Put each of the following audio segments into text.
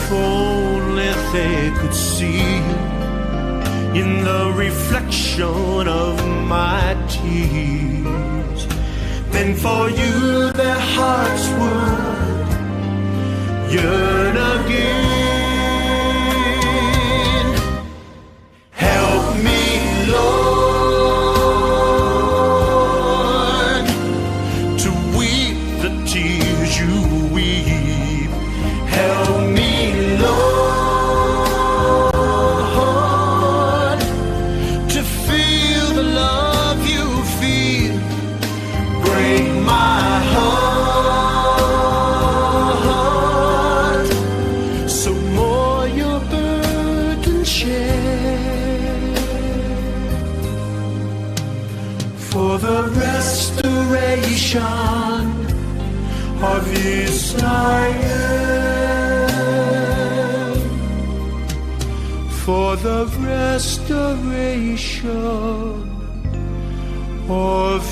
If only they could see you in the reflection of my tears, then for you their hearts would yearn again. Help me, Lord, to weep the tears you weep. Help me, Lord, to feel the love you feel. Break my heart so more your burden share. For the restoration of Israel, for the restoration of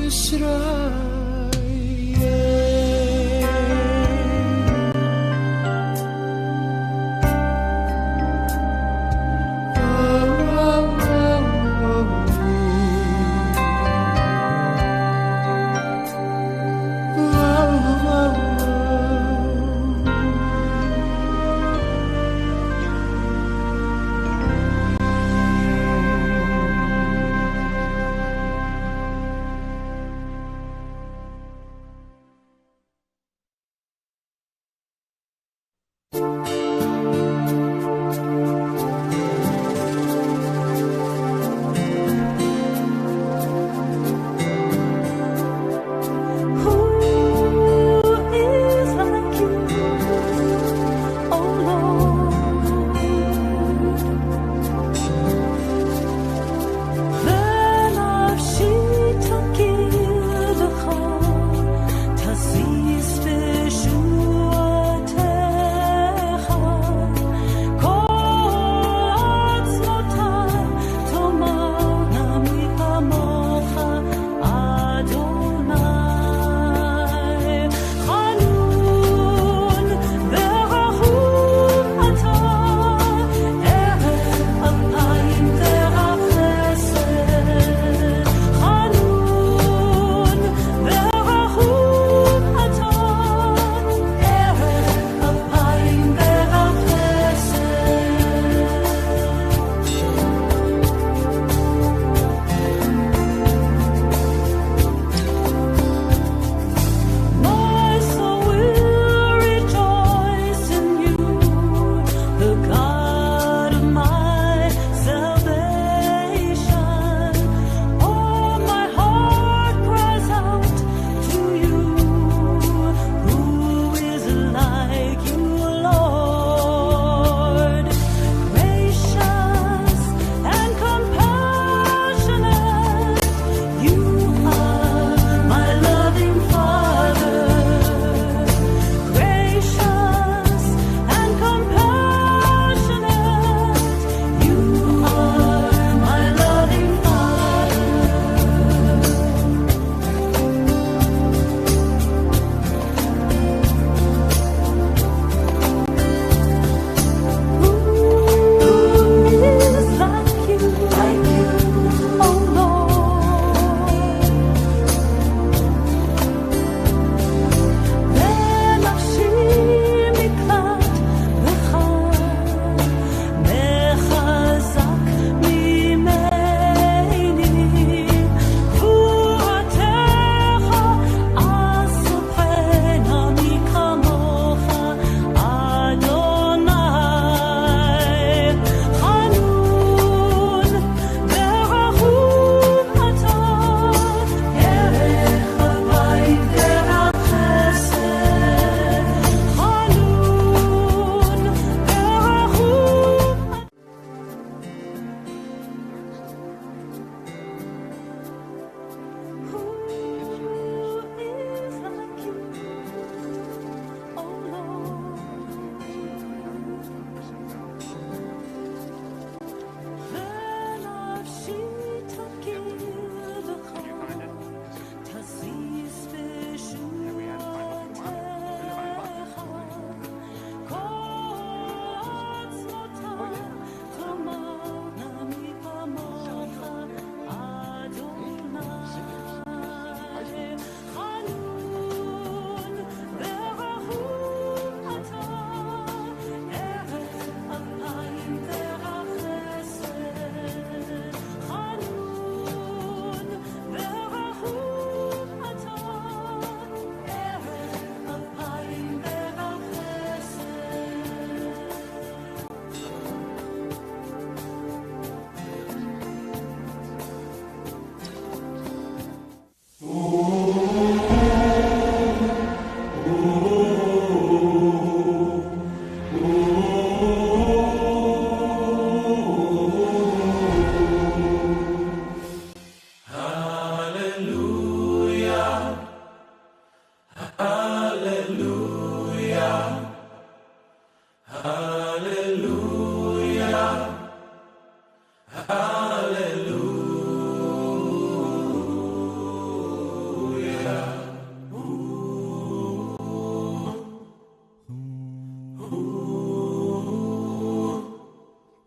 Israel.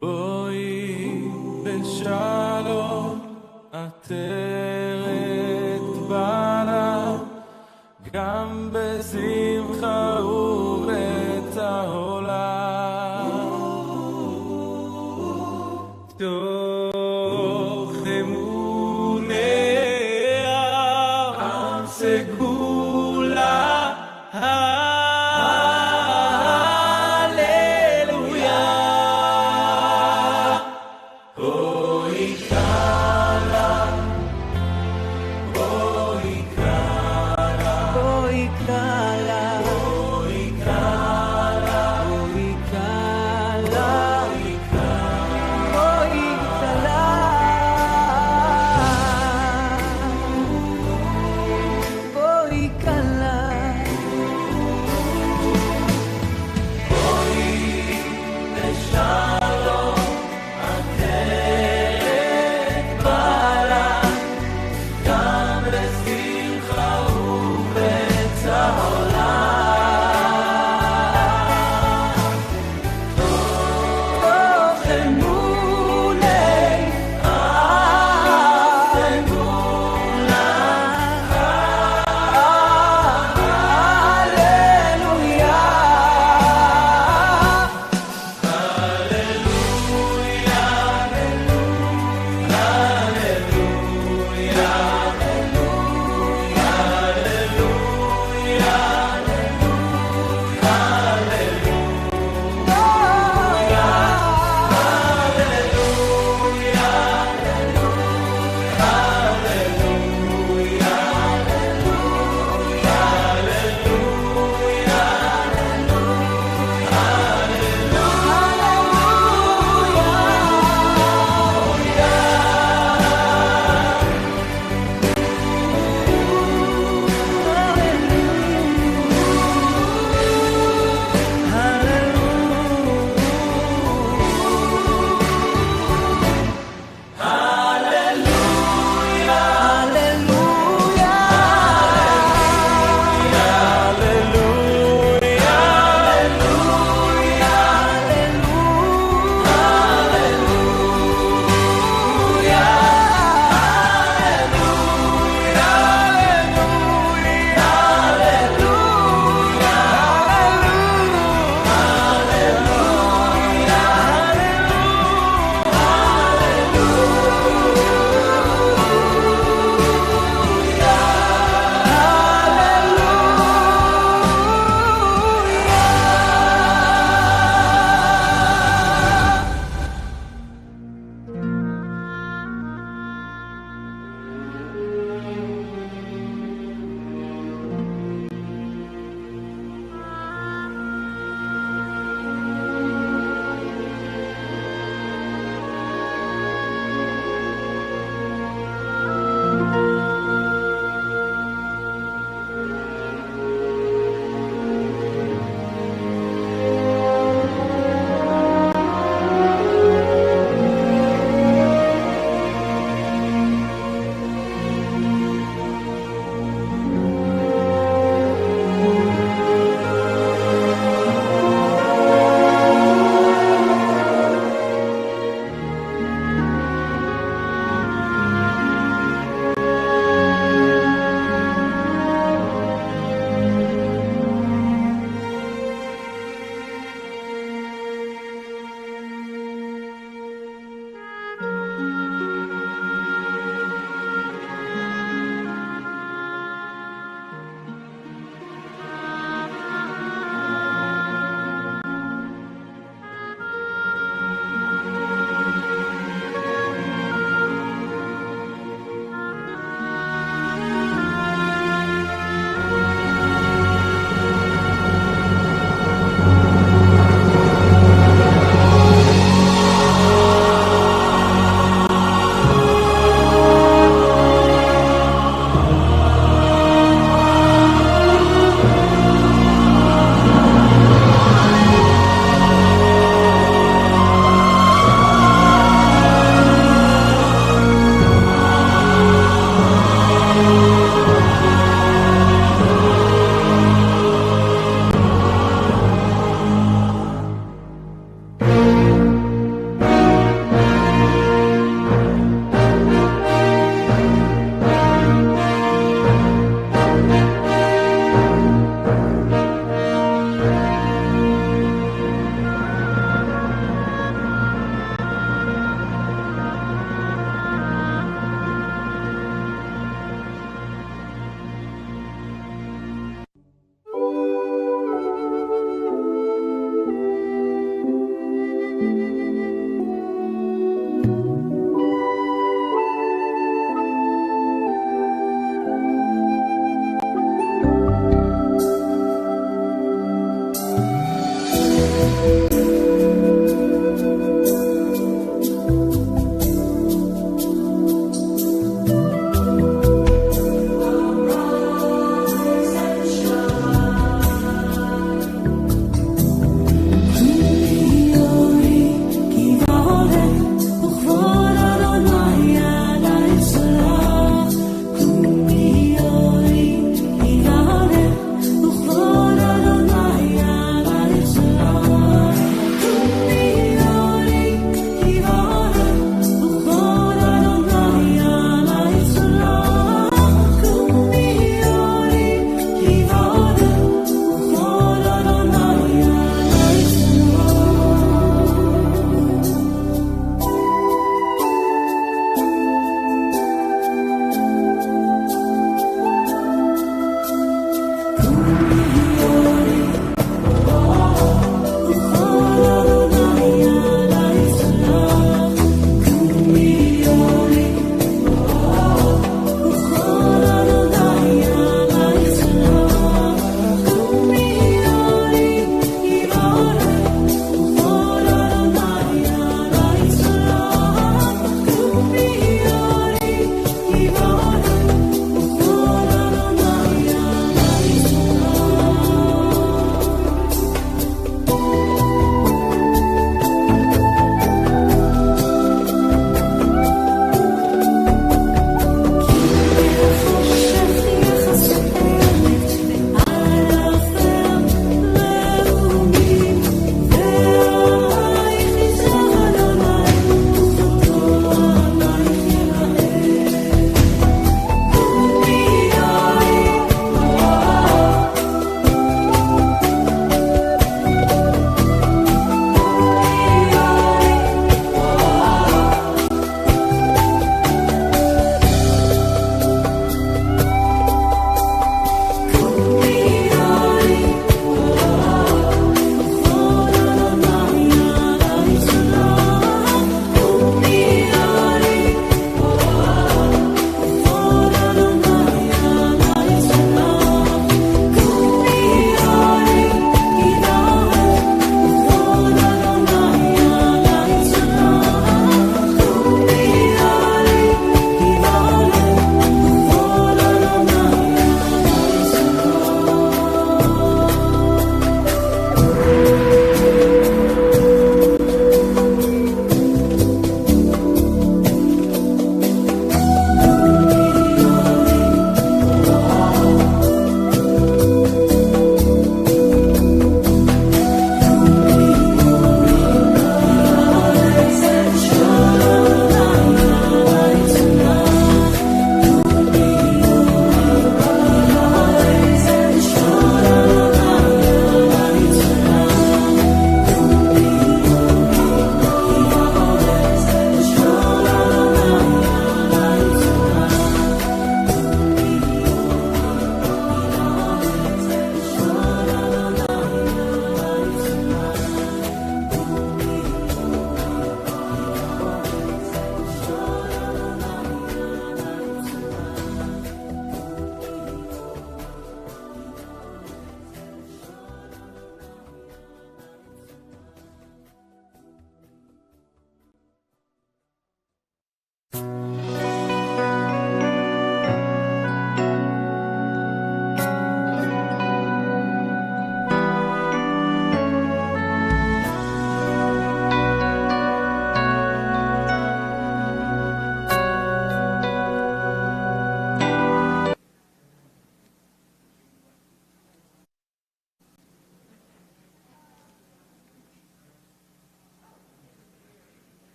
בואי בשלום עטרת בנה גם בשמחה ובצהלה תוך אמוניה עם סגולה הללויה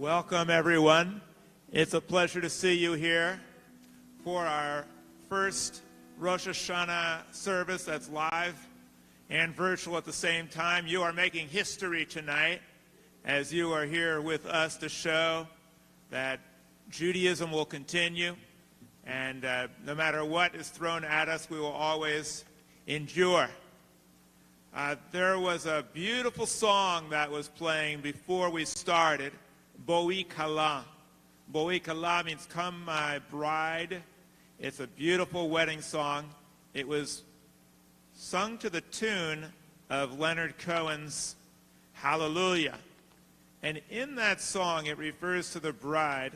Welcome, everyone. It's a pleasure to see you here for our first Rosh Hashanah service that's live and virtual at the same time. You are making history tonight as you are here with us to show that Judaism will continue, and no matter what is thrown at us, we will always endure. There was a beautiful song that was playing before we started, Boi Kala. Boi Kala means "Come My Bride." It's a beautiful wedding song. It was sung to the tune of Leonard Cohen's Hallelujah. And in that song, it refers to the bride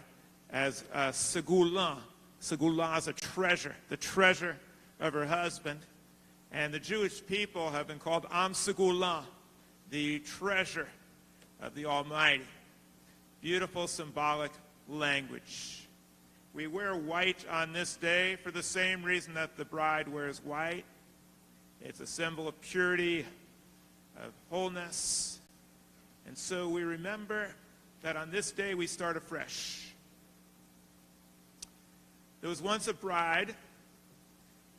as Segula. Segula is a treasure, the treasure of her husband. And the Jewish people have been called Am Segula, the treasure of the Almighty. Beautiful symbolic language. We wear white on this day for the same reason that the bride wears white. It's a symbol of purity, of wholeness. And so we remember that on this day we start afresh. There was once a bride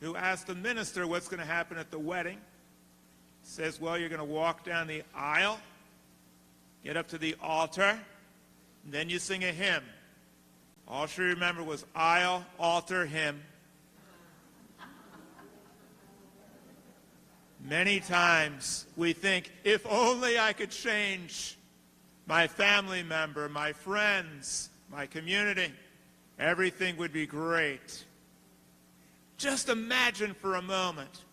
who asked the minister what's going to happen at the wedding. He says, well, you're going to walk down the aisle, get up to the altar, and then you sing a hymn. All she remembered was aisle, altar, hymn. Many times we think, if only I could change my family member, my friends, my community, everything would be great. Just imagine for a moment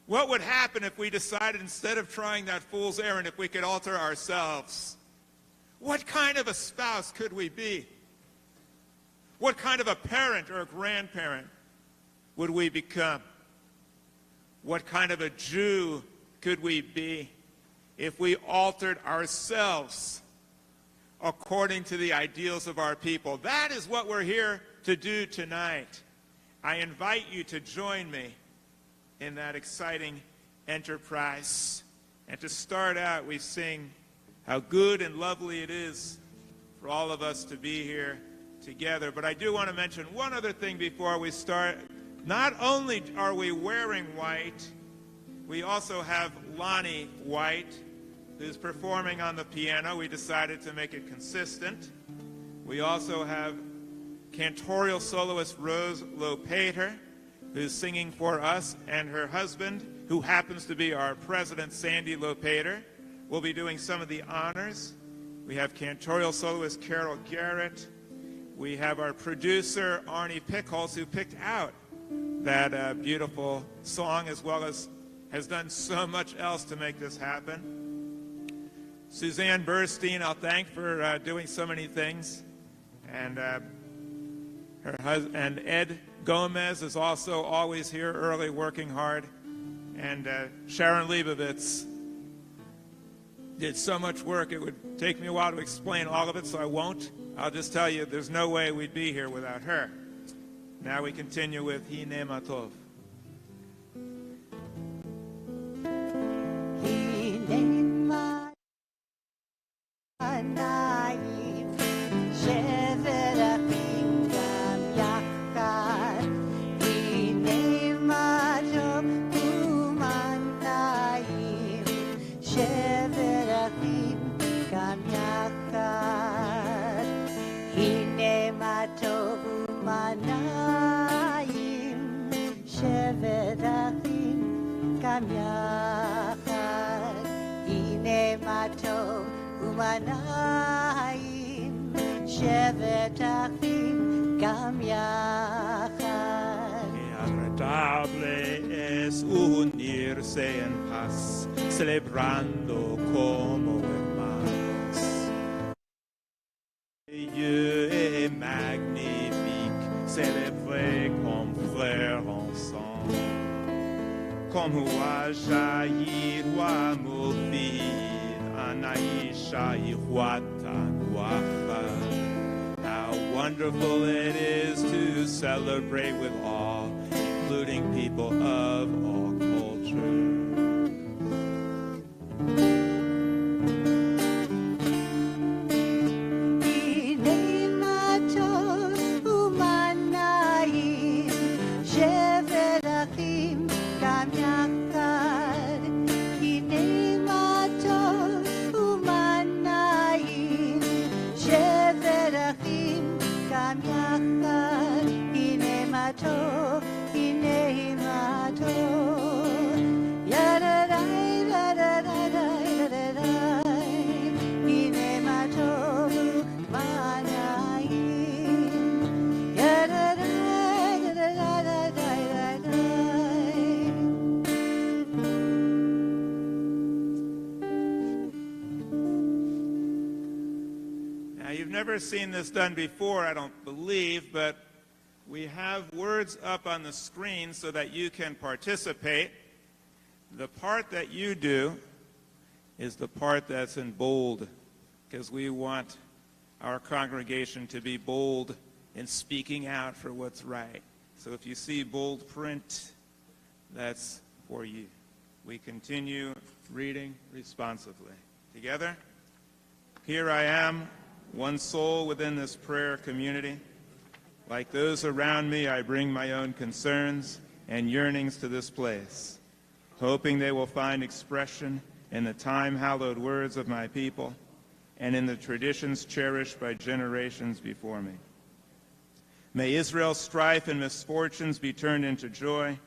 what would happen if we decided, instead of trying that fool's errand, if we could alter ourselves. What kind of a spouse could we be? What kind of a parent or a grandparent would we become? What kind of a Jew could we be if we altered ourselves according to the ideals of our people? That is what we're here to do tonight. I invite you to join me in that exciting enterprise. And to start out, we sing how good and lovely it is for all of us to be here together. But I do want to mention one other thing before we start. Not only are we wearing white, we also have Lonnie White, who's performing on the piano. We decided to make it consistent. We also have cantorial soloist Rose Lopater, who's singing for us, and her husband, who happens to be our president, Sandy Lopater, will be doing some of the honors. We have cantorial soloist Carol Garrett. We have our producer, Arnie Pickles, who picked out that beautiful song, as well as has done so much else to make this happen. Suzanne Burstein, I'll thank for doing so many things. And her husband, Ed Gomez, is also always here early, working hard. And Sharon Leibovitz did so much work, it would take me a while to explain all of it, so I won't. I'll just tell you, there's no way we'd be here without her. Now we continue with Hine Matov. Unirse en paz, celebrando como hermanos. Dieu est magnifique, célébrez comme frères ensemble. Comme roi jaillit, roi Mophid, Anaïsha y roi Tanouacha. How wonderful it is to celebrate with all, including people of all cultures. גם יחד, הנה מה טוב ומה נעים, שבר אחים גם יחד, הנה מה טוב, הנה מה טוב. ידדי, ידדי, ידדי, הנה מה טוב ומה נעים. ידדי, ידדי, ידדי. Now, you've never seen this done before, I don't believe, but we have words up on the screen so that you can participate. The part that you do is the part that's in bold, because we want our congregation to be bold in speaking out for what's right. So if you see bold print, that's for you. We continue reading responsively. Together, here I am, one soul within this prayer community. Like those around me, I bring my own concerns and yearnings to this place, hoping they will find expression in the time-hallowed words of my people and in the traditions cherished by generations before me. May Israel's strife and misfortunes be turned into joy,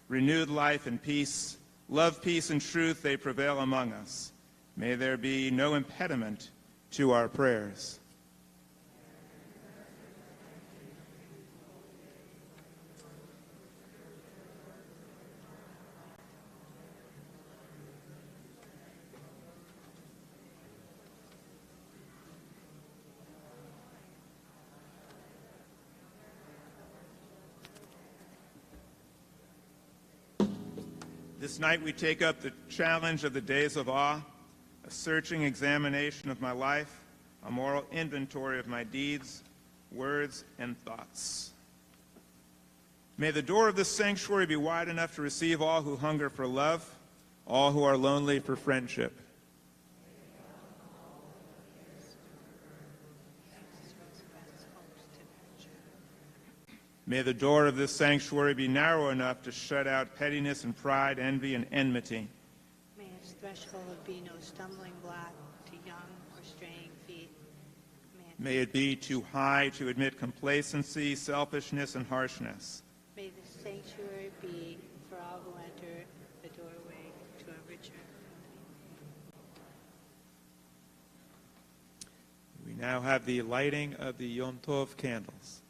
renewed life and peace, love, peace, and truth, they prevail among us. May there be no impediment to our prayers. This night we take up the challenge of the days of awe, a searching examination of my life, a moral inventory of my deeds, words, and thoughts. May the door of this sanctuary be wide enough to receive all who hunger for love, all who are lonely for friendship. May the door of this sanctuary be narrow enough to shut out pettiness and pride, envy, and enmity. May its threshold be no stumbling block to young or straying feet. May it be too high to admit complacency, selfishness, and harshness. May the sanctuary be, for all who enter, the doorway to a richer. We now have the lighting of the Yom Tov candles.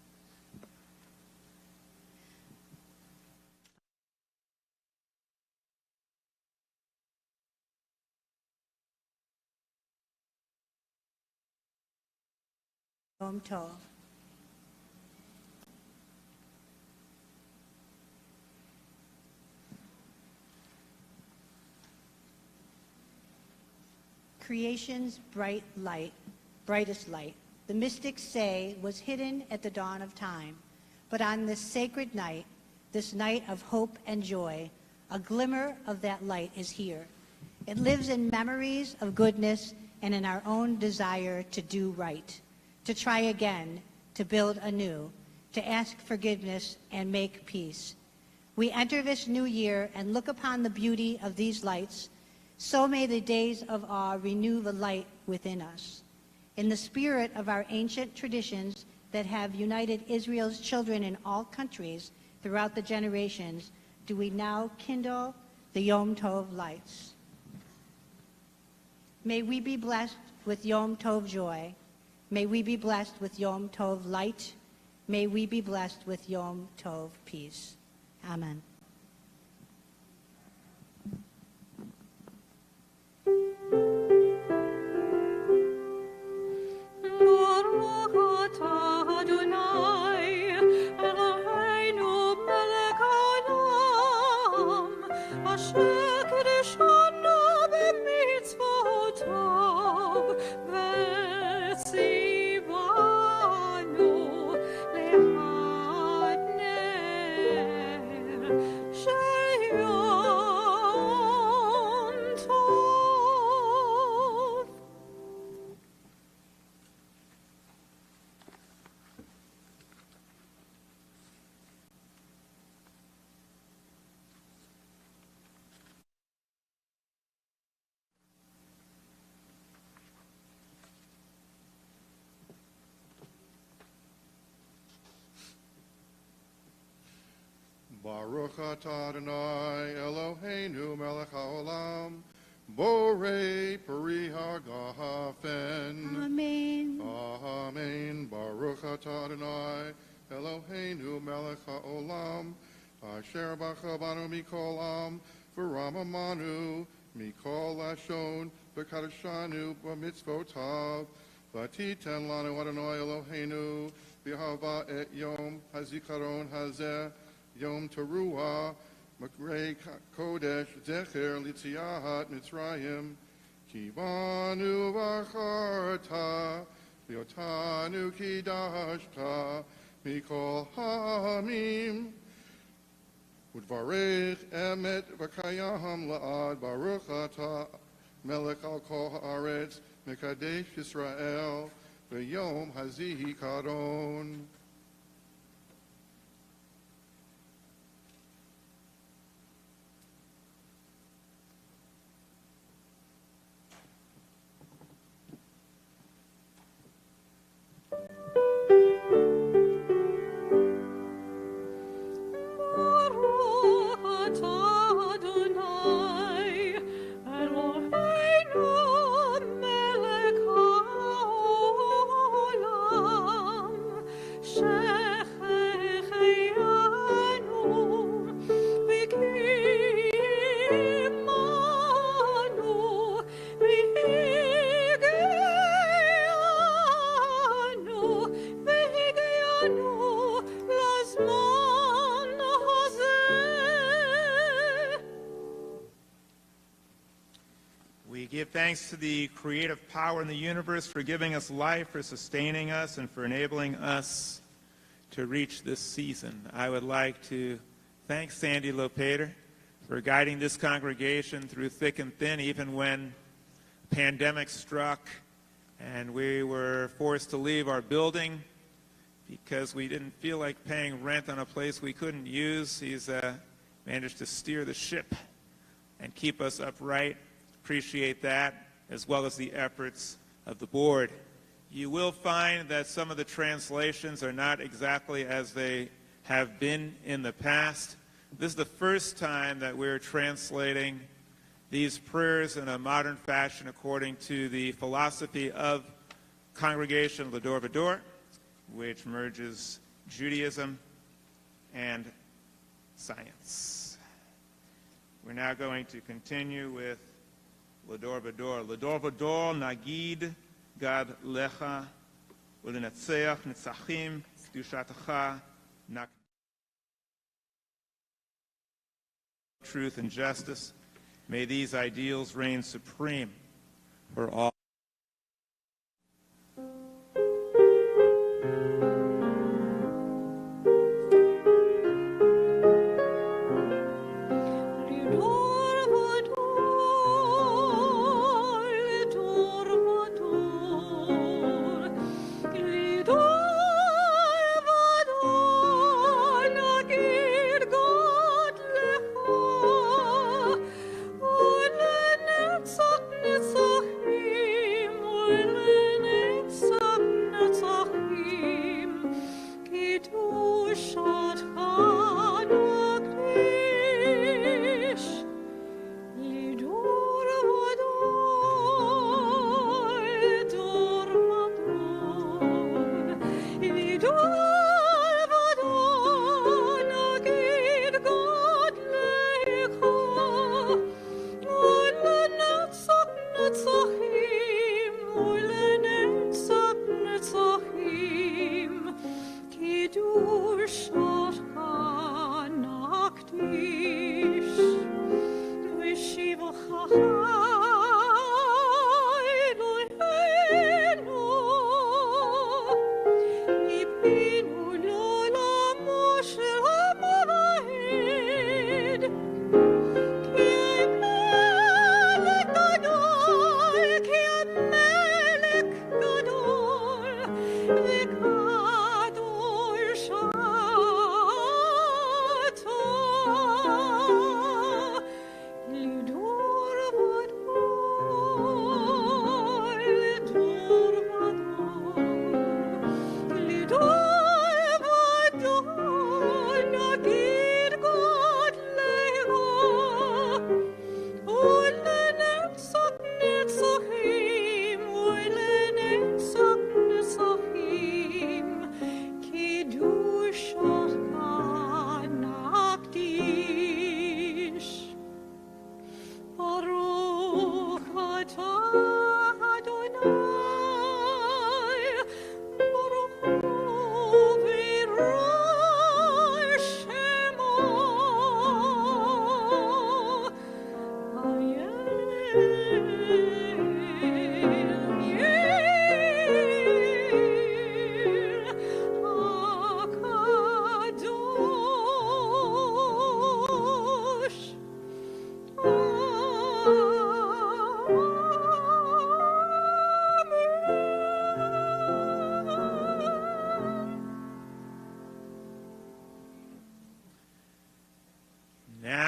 Yom Tov. Creation's bright light, brightest light, the mystics say was hidden at the dawn of time. But on this sacred night, this night of hope and joy, a glimmer of that light is here. It lives in memories of goodness and in our own desire to do right, to try again, to build anew, to ask forgiveness and make peace. We enter this new year and look upon the beauty of these lights. So may the days of awe renew the light within us. In the spirit of our ancient traditions that have united Israel's children in all countries throughout the generations, do we now kindle the Yom Tov lights. May we be blessed with Yom Tov joy. May we be blessed with Yom Tov light. May we be blessed with Yom Tov peace. Amen. Baruch atah Adonai Eloheinu melech haolam, borei peri hagafen. Amen. Amen. Baruch atah Adonai Eloheinu melech haolam, asher bacha banu mikol am, v'ramamanu mikol lashon, v'kadashanu b'mitzvotav, v'titen lanu Adonai Eloheinu, v'hava et yom hazikaron hazeh, yom teruah, Makrei Kodesh Zecher Litziat Mitzrayim, Kibanu Vacharta, Liotanu Kidashta, Mikol Hamim, Udvarech Emet Vakayam Laad Baruch Ata, Melech Al Kol Haaretz, Mekadesh Yisrael, V'yom Hazihi Karon. Give thanks to the creative power in the universe for giving us life, for sustaining us, and for enabling us to reach this season. I would like to thank Sandy Lopater for guiding this congregation through thick and thin, even when the pandemic struck and we were forced to leave our building because we didn't feel like paying rent on a place we couldn't use. He's managed to steer the ship and keep us upright. Appreciate that, as well as the efforts of the board. You will find that some of the translations are not exactly as they have been in the past. This is the first time that we're translating these prayers in a modern fashion according to the philosophy of Congregation L'Dor Va-Dor, which merges Judaism and science. We're now going to continue with L'Dor Va-Dor. L'Dor Va-Dor nagid gad lecha ulenatzeach netzachim kedushatecha nak. Truth and justice. May these ideals reign supreme for all. Nitzach, nitzach,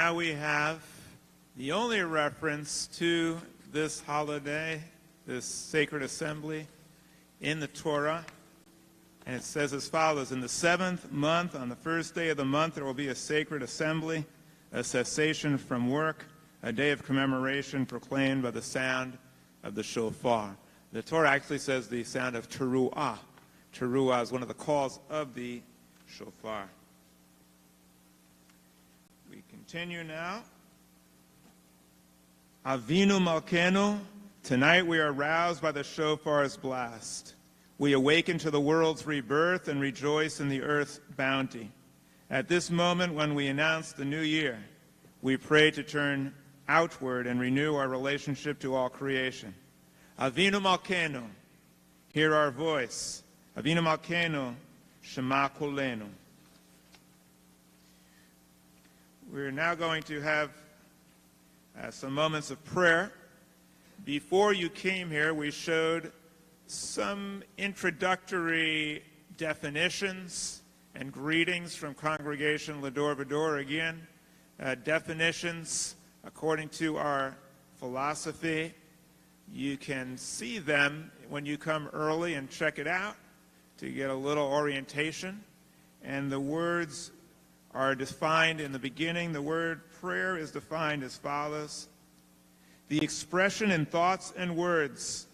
now we have the only reference to this holiday, this sacred assembly, in the Torah. And it says as follows: in the 7th month, on the first day of the month, there will be a sacred assembly, a cessation from work, a day of commemoration proclaimed by the sound of the shofar. The Torah actually says the sound of teruah. Teruah is one of the calls of the shofar. We continue now. Avinu Malkenu. Tonight we are roused by the shofar's blast. We awaken to the world's rebirth and rejoice in the earth's bounty. At this moment when we announce the new year, we pray to turn outward and renew our relationship to all creation. Avinu Malkenu, hear our voice. Avinu Malkenu, Shema Kolenu. We're now going to have some moments of prayer. Before you came here, we showed some introductory definitions and greetings from Congregation L'Dor Va-Dor. Again, definitions according to our philosophy. You can see them when you come early and check it out to get a little orientation. And the words are defined in the beginning. The word prayer is defined as follows: the expression in thoughts and words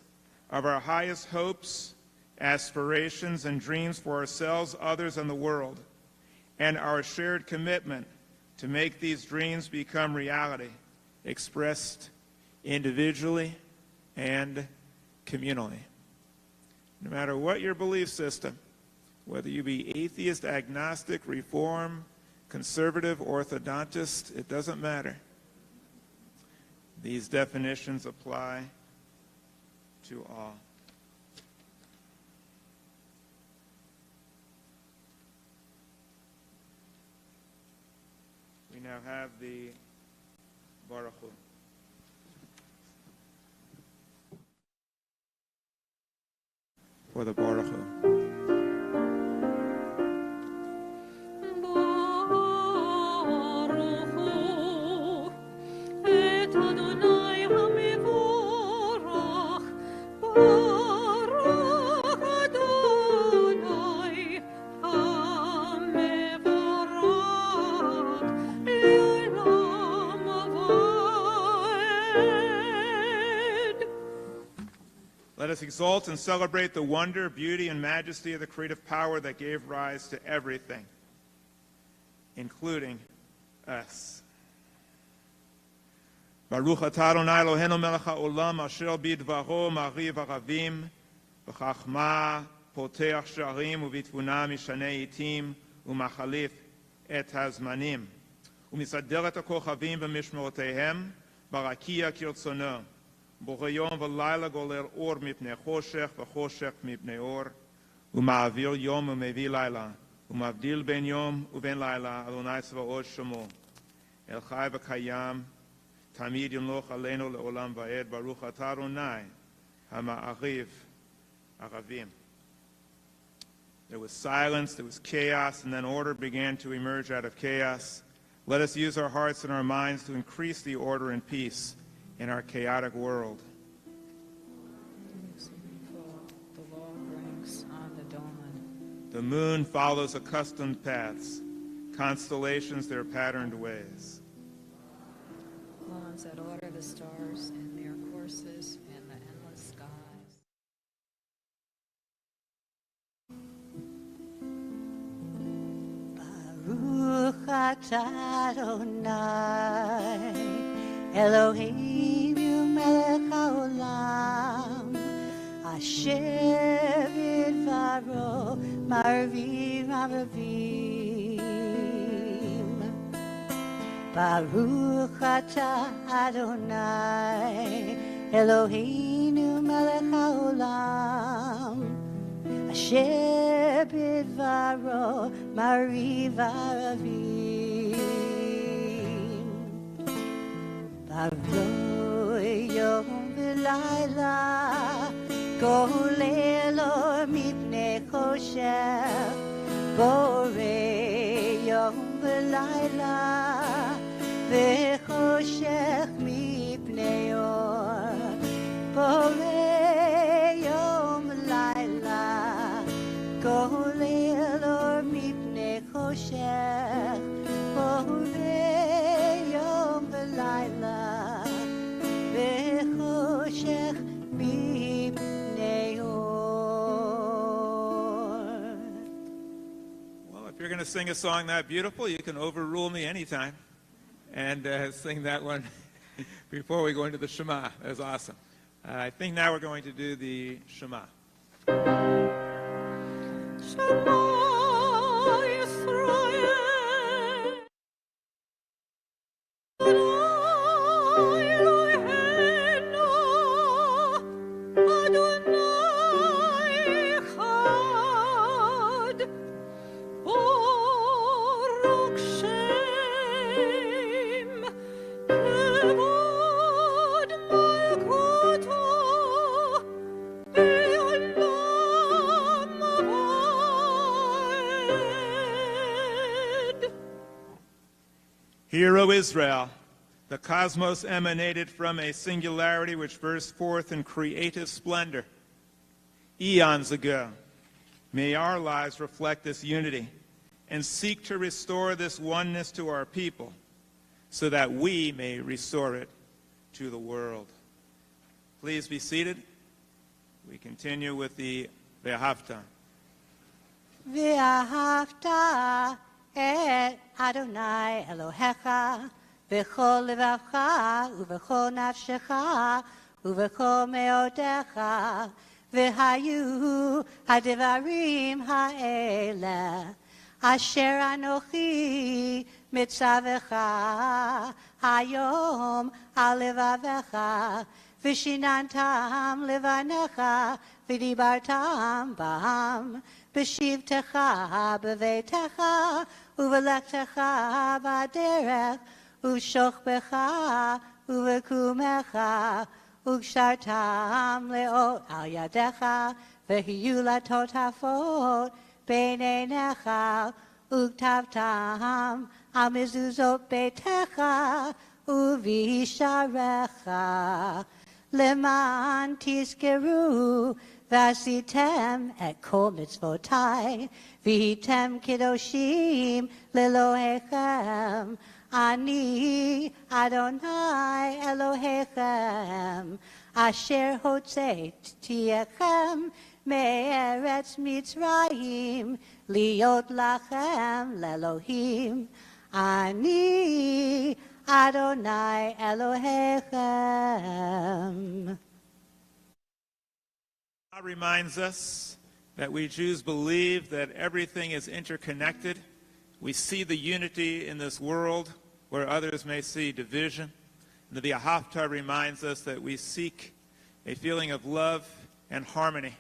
of our highest hopes, aspirations, and dreams for ourselves, others, and the world, and our shared commitment to make these dreams become reality, expressed individually and communally. No matter what your belief system, whether you be atheist, agnostic, reform, conservative, orthodontist, it doesn't matter. These definitions apply to all. We now have the Baruch Hu. For the Baruch Hu. Let us exalt and celebrate the wonder, beauty, and majesty of the creative power that gave rise to everything, including us. Baruch atah Adonai Eloheinu melech haolam asher bidvaro mariv aravim v'chachma poteach sharim u'bitvuna mishanei itim u'machalif et hazmanim u'misader et hakochavim v'mishmoroteihem barakia kirtzono. Bochayom v'layla goler or mipnei choshech v'choshech mipnei or u'ma'avir yom u'mevi layla u'mavdil ben yom u'ben layla Adonai tzvaot shemo el chai v'kayam tamid yimloch aleinu le'olam va'ed Baruch atah Adonai hama'ariv aravim. There was silence, there was chaos, and then order began to emerge out of chaos. Let us use our hearts and our minds to increase the order and peace in our chaotic world. The law brings on the dawn. The moon follows accustomed paths, constellations their patterned ways. Lawns that order the stars in their courses in the endless skies. Baruch atah Adonai Eloheinu melech haolam asher bidvaro marvim aravim. Baruch atah Adonai Eloheinu melech haolam asher bidvaro marvim aravim. Avloi yom v'layla kolelo mipnei choshech borei yom v'layla וחושך מפני אור, בורא יום לילה, גולל אור מפני חושך, בורא יום ולילה, וחושך מפני אור. Well, if you're going to sing a song that beautiful, you can overrule me anytime and sing that one before we go into the Shema. That was awesome. I think now we're going to do the Shema. Hear, O Israel, the cosmos emanated from a singularity which burst forth in creative splendor. Eons ago, may our lives reflect this unity and seek to restore this oneness to our people so that we may restore it to the world. Please be seated. We continue with the Ve'ahavta. Ve'ahavta et Adonai Elohecha v'chol levacha uv'chol nafshecha uv'chol meodecha v'hayu hadivarim ha'ele asher anochi mitzavecha hayom al levavecha v'shinantam levanecha v'dibartam bam b'shivtecha b'veitecha uvelektecha b'derech ushochbecha uvekumecha ukshartam leot al yadecha v'hiyu latotafot b'neinecha uktavtam al mezuzot beitecha uvisharecha leman tizkeru Vasitem et kol mitzvotai, vihitem kiddoshim lelohechem, ani Adonai Elohechem, asher hotzetiechem me'eretz Mitzrayim, liot lachem lelohim, ani Adonai Elohechem. God reminds us that we Jews believe that everything is interconnected. We see the unity in this world where others may see division. And the Ve'ahavta reminds us that we seek a feeling of love and harmony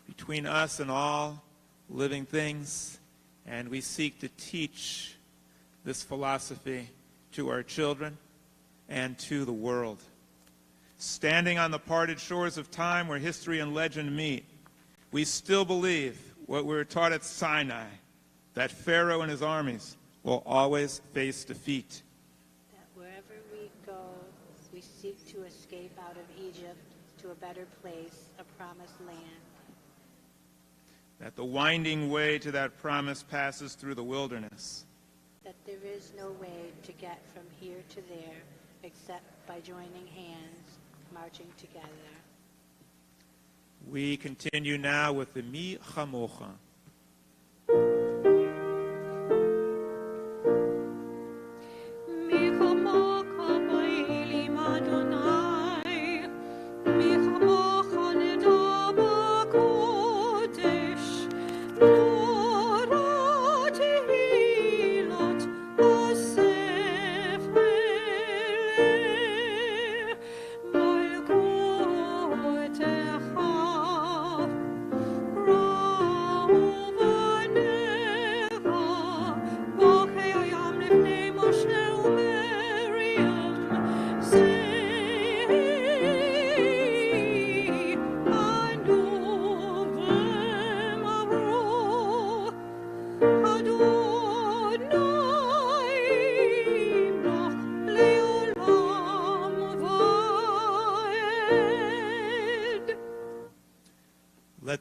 between us and all living things. And we seek to teach this philosophy to our children and to the world. Standing on the parted shores of time where history and legend meet, we still believe what we were taught at Sinai, that Pharaoh and his armies will always face defeat. That wherever we go, we seek to escape out of Egypt to a better place, a promised land. That the winding way to that promise passes through the wilderness. That there is no way to get from here to there except by joining hands, marching together. We continue now with the Mi Chamocha. Oh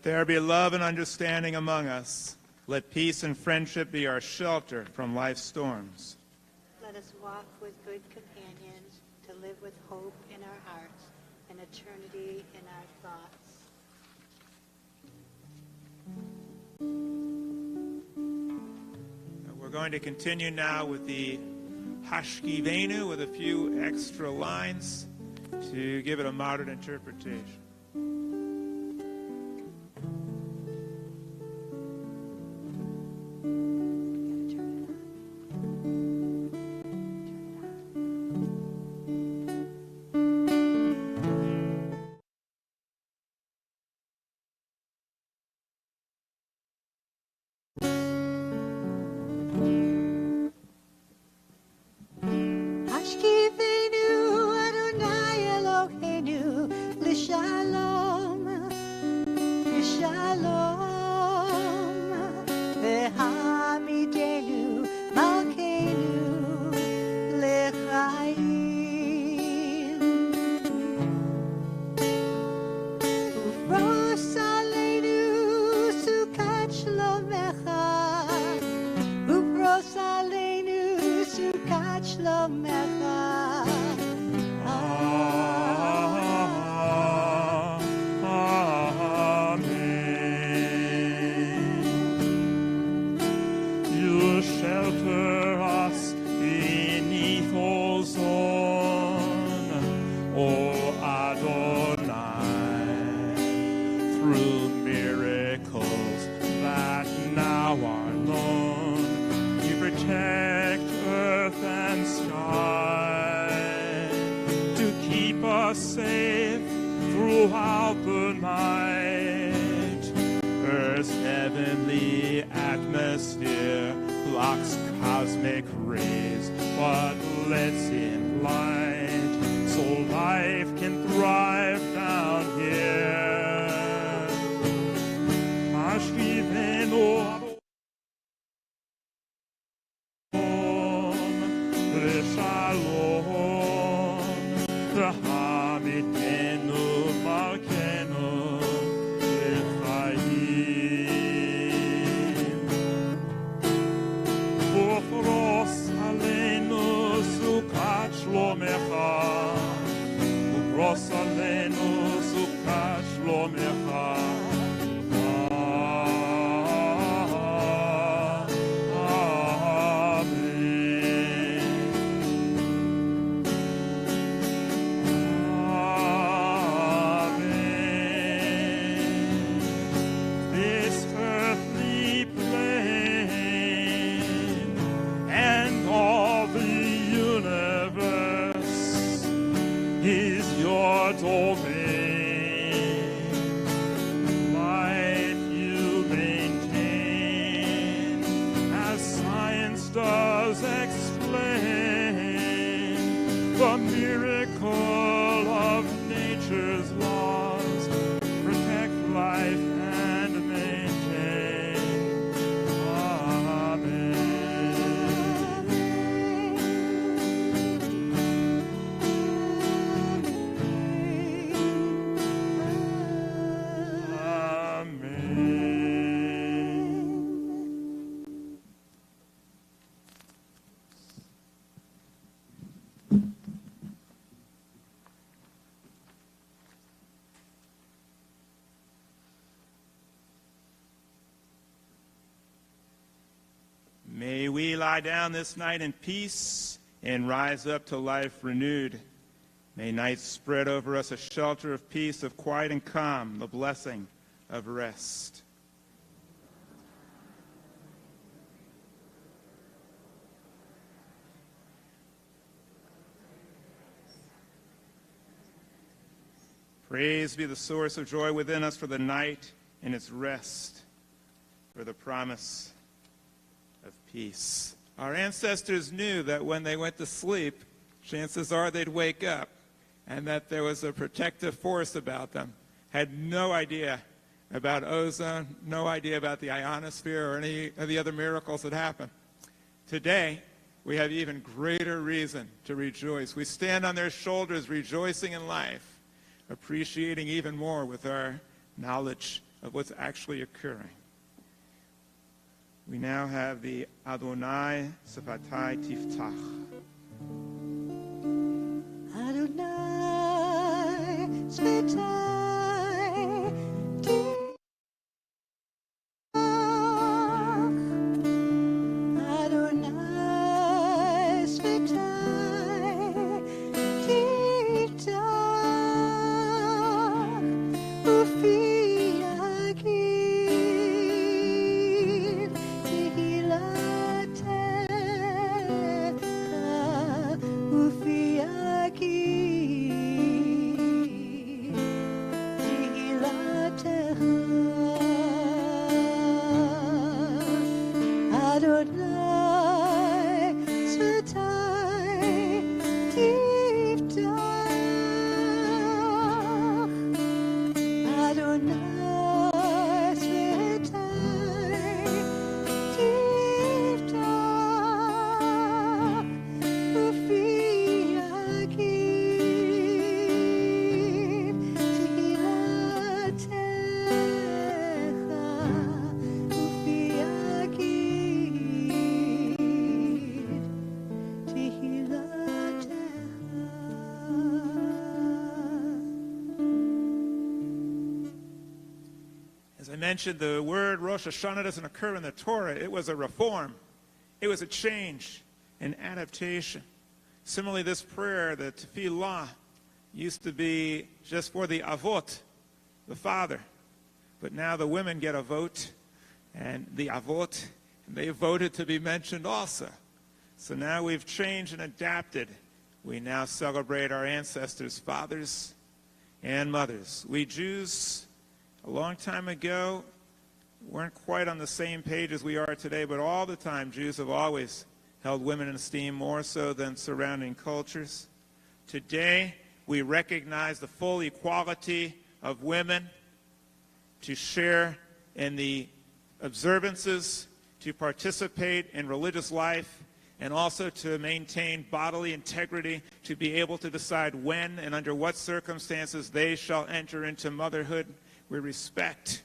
Let there be love and understanding among us. Let peace and friendship be our shelter from life's storms. Let us walk with good companions to live with hope in our hearts and eternity in our thoughts. We're going to continue now with the Hashkivenu with a few extra lines to give it a modern interpretation. May we lie down this night in peace and rise up to life renewed. May night spread over us a shelter of peace, of quiet and calm, the blessing of rest. Praise be the source of joy within us for the night and its rest, for the promise of peace. Our ancestors knew that when they went to sleep, chances are they'd wake up, and that there was a protective force about them. Had no idea about ozone, no idea about the ionosphere or any of the other miracles that happen. Today, we have even greater reason to rejoice. We stand on their shoulders rejoicing in life, appreciating even more with our knowledge of what's actually occurring. We now have the Adonai Sepatai Tiftach. Adonai Sepatai Tiftach. Adonai Sepatai Tiftach. Ufi Agir Tehilatecha. Ufi Agir Tehilatecha. Adonai Sepatai Tiftach. Adonai Sepatai Tiftach. Ufi Agir Tehilatecha. Ufi Agir Tehilatecha. As I mentioned, the word Rosh Hashanah doesn't occur in the Torah. It was a reform. It was a change, an adaptation. Similarly, this prayer, the tefillah, used to be just for the avot, the father. But now the women get a vote, and the avot, and they voted to be mentioned also. So now we've changed and adapted. We now celebrate our ancestors' fathers and mothers. We Jews, a long time ago, weren't quite on the same page as we are today, but all the time Jews have always held women in esteem more so than surrounding cultures. Today, we recognize the full equality of women to share in the observances, to participate in religious life, and also to maintain bodily integrity, to be able to decide when and under what circumstances they shall enter into motherhood. We respect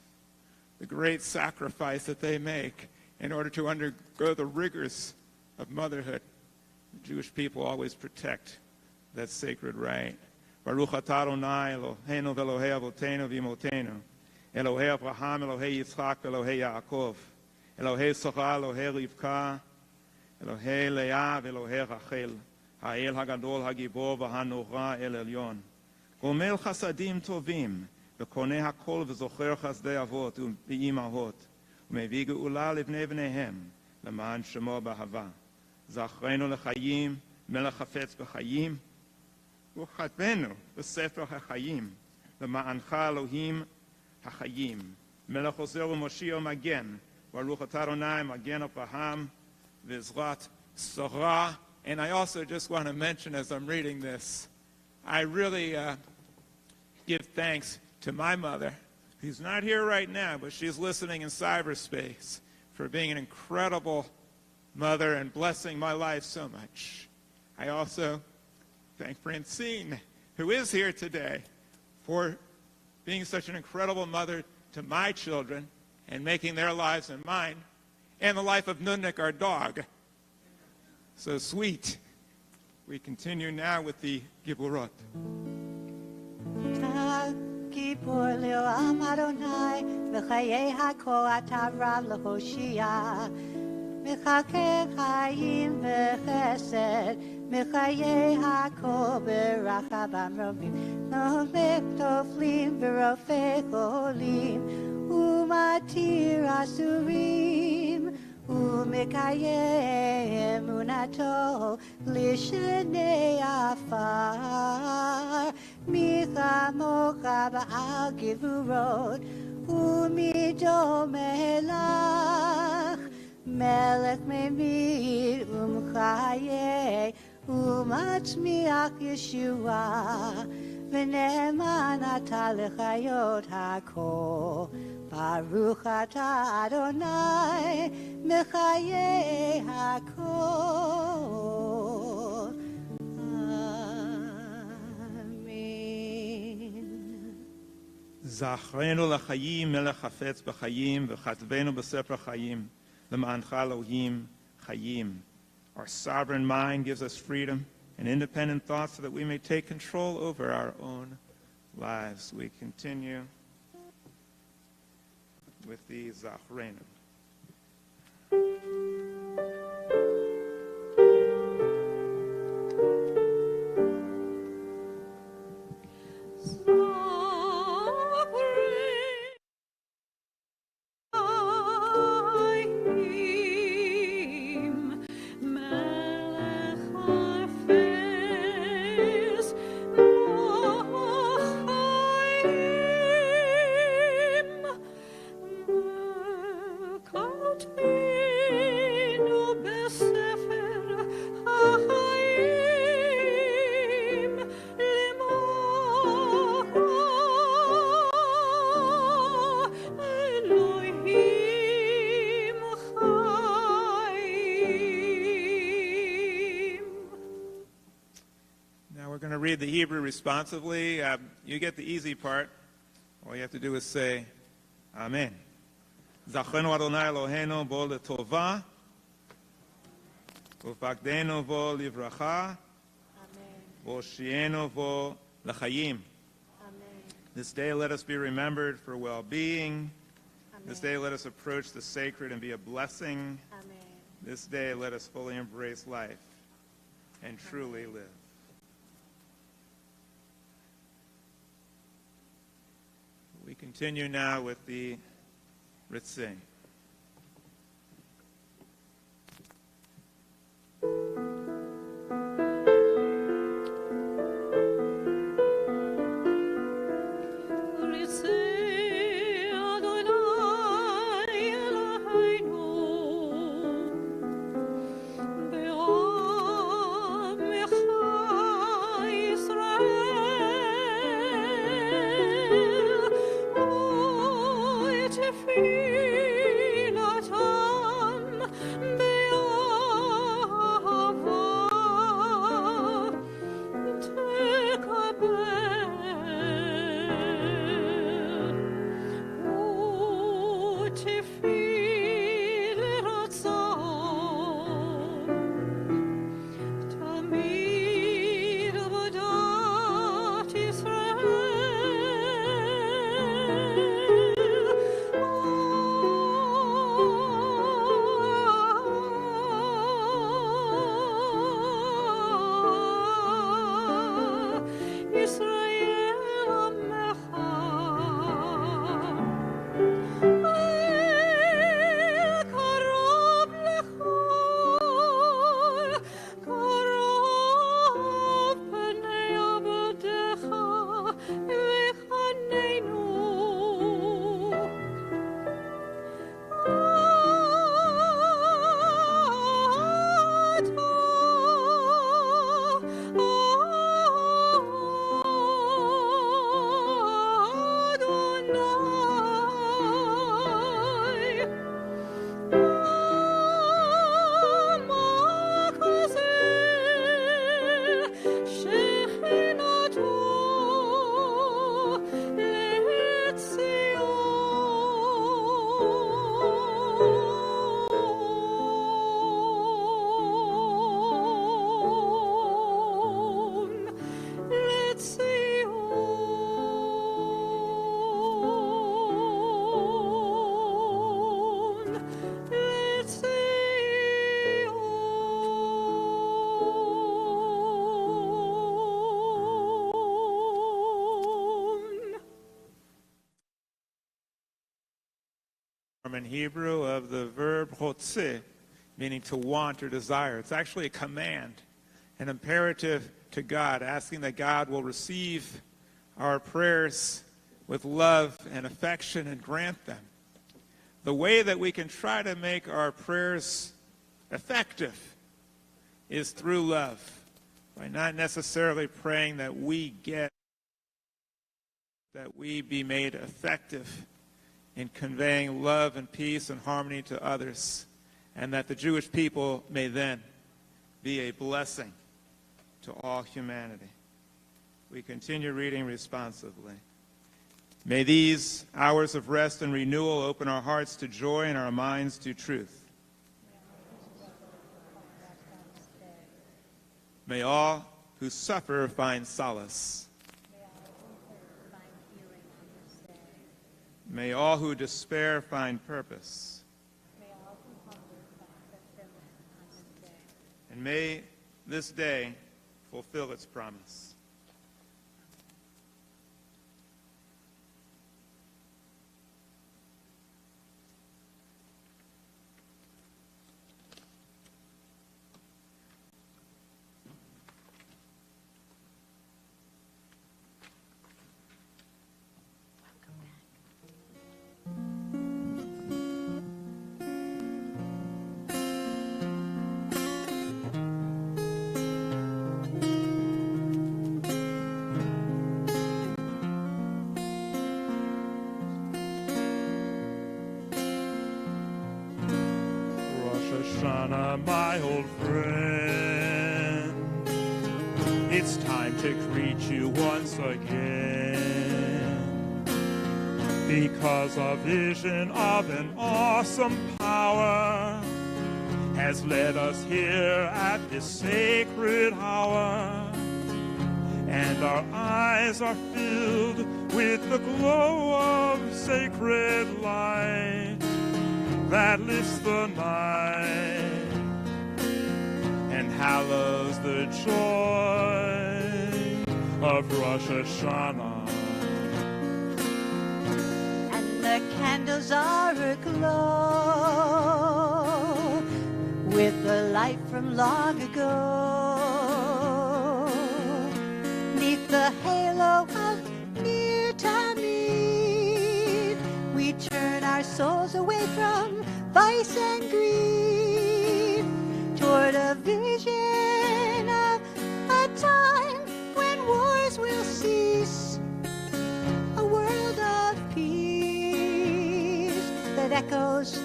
the great sacrifice that they make in order to undergo the rigors of motherhood. The Jewish people always protect that sacred right. Baruch atah Adonai Eloheinu v'Elohei Avotenu v'Imotenu, Elohei Abraham, Elohei Yitzchak, Elohei Yaakov, Elohei Sarah, Elohei Rivka, Elohei Leah v'Elohei Rachel, Ha'el HaGadol HaGibor v'Hanora El Elyon, Gomel Chasadim Tovim, וקונה הכל וזוכר חסדי אבות ואימהות, ומביא גאולה לבני בניהם, למען שמו באהבה. זכרנו לחיים, מלך חפץ בחיים, וכתבנו בספר החיים, למענך אלוהים החיים. מלך עוזר ומושיע ומגן, ברוך אתה אדוני מגן אברהם ועזרת שרה. And I also just want to mention as I'm reading this, I really give thanks to my mother, who's not here right now, but she's listening in cyberspace, for being an incredible mother and blessing my life so much. I also thank Francine, who is here today, for being such an incredible mother to my children and making their lives and mine, and the life of Nunnik, our dog. So sweet. We continue now with the Giburot. גיבור לעם אדוני, וחיי הכל אתה רב להושיע. מחכה חיים וחסד, מחיי הכל ברחבם רבים. נובק תופלים ורופא חולים, ומתיר אסורים, ומקיים אמונתו לשני עפר. מי כמוך בעל גבורות, ומי דומה לך, מלך ממית ומחיה, ומצמיח ישועה, ונאמן אתה לחיות הכל. ברוך אתה אדוני מחיי הכל. אמן. זכרנו לחיים מלך חפץ בחיים וכתבנו בספר חיים למענך אלוהים חיים. Our sovereign mind gives us freedom and independent thoughts so that we may take control over our own lives. We continue with the Zachrenu. Read the Hebrew responsively. You get the easy part. All you have to do is say, Amen. Zachenu Adonai Eloheinu bo letova, ufakdenu bo livracha, v'oshienu bo l'chayim. This day let us be remembered for well-being. This day let us approach the sacred and be a blessing. Amen. This day let us fully embrace life and truly live. We continue now with the Ritzing. In Hebrew of the verb chotze, meaning to want or desire. It's actually a command, an imperative to God, asking that God will receive our prayers with love and affection and grant them. The way that we can try to make our prayers effective is through love, by not necessarily praying that we be made effective in conveying love and peace and harmony to others, and that the Jewish people may then be a blessing to all humanity. We continue reading responsively. May these hours of rest and renewal open our hearts to joy and our minds to truth. May all who suffer find solace. May all who despair find purpose. And may this day fulfill its promise. My old friend, it's time to greet you once again, because a vision of an awesome power has led us here at this sacred hour, and our eyes are filled with the glow of sacred light that lifts the night and hallows the joy of Rosh Hashanah. And the candles are aglow with the light from long ago. Neath the halo of near to meet, we turn our souls away from vice and greed toward a vision of a time when wars will cease, a world of peace that echoes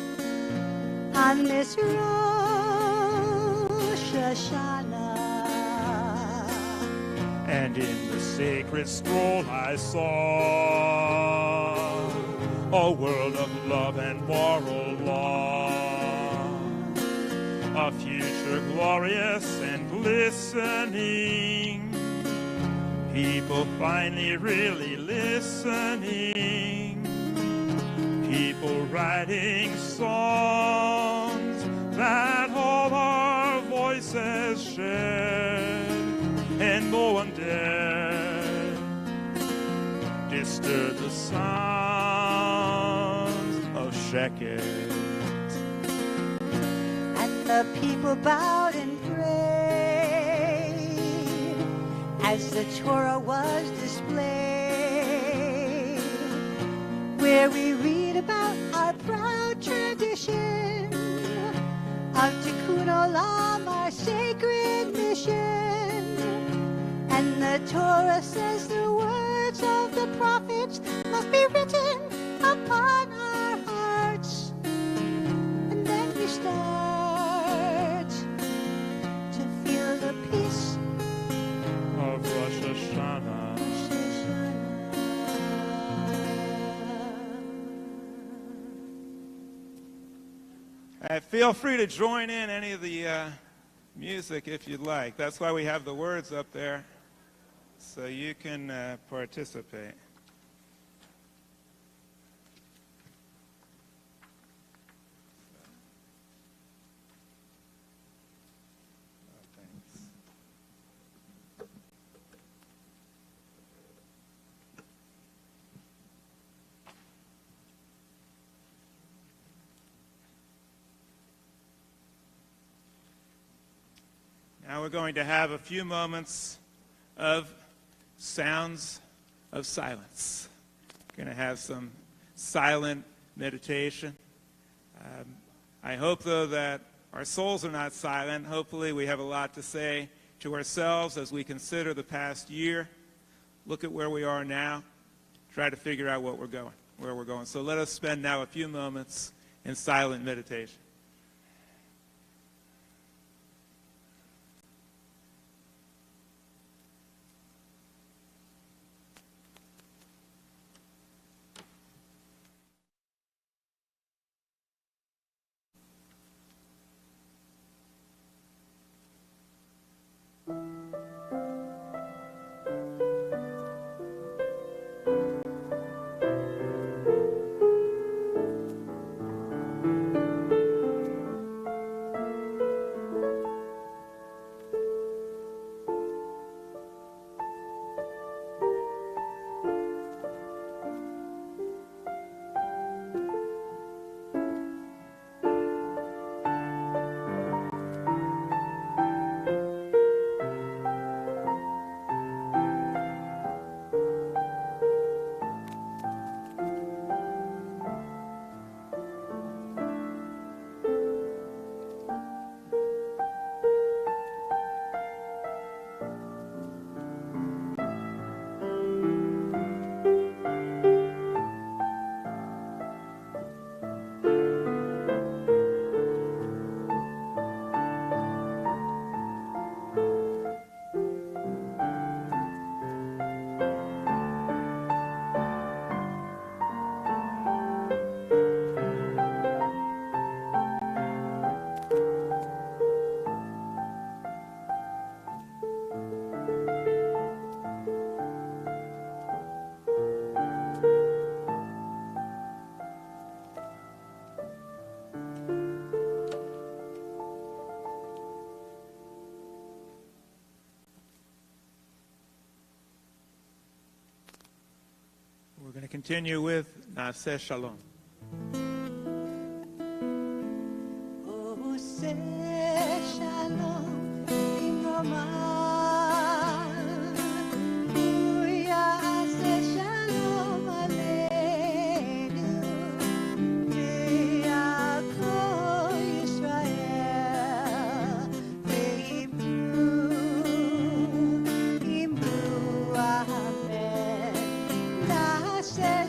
on this Rosh Hashanah. And in the sacred scroll I saw a world of love and moral law, a future glorious and glistening, people finally really listening, people writing songs that all our voices shared, and no one dared disturb the sounds of Sheket. The people bowed and prayed as the Torah was displayed, where we read about our proud tradition of Tikkun Olam, our sacred mission. And the Torah says the words of the prophets must be written upon our hearts. And then we start the peace of Rosh Hashanah. Feel free to join in any of the music if you'd like. That's why we have the words up there, so you can participate. Now we're going to have a few moments of sounds of silence. We're going to have some silent meditation. I hope, though, that our souls are not silent. Hopefully we have a lot to say to ourselves as we consider the past year, look at where we are now, try to figure out where we're going. So let us spend now a few moments in silent meditation. We're going to continue with Naaseh Shalom. Shalom, Shalom Aleinu, Ya'akov Yisrael, Imru Amen. Naaseh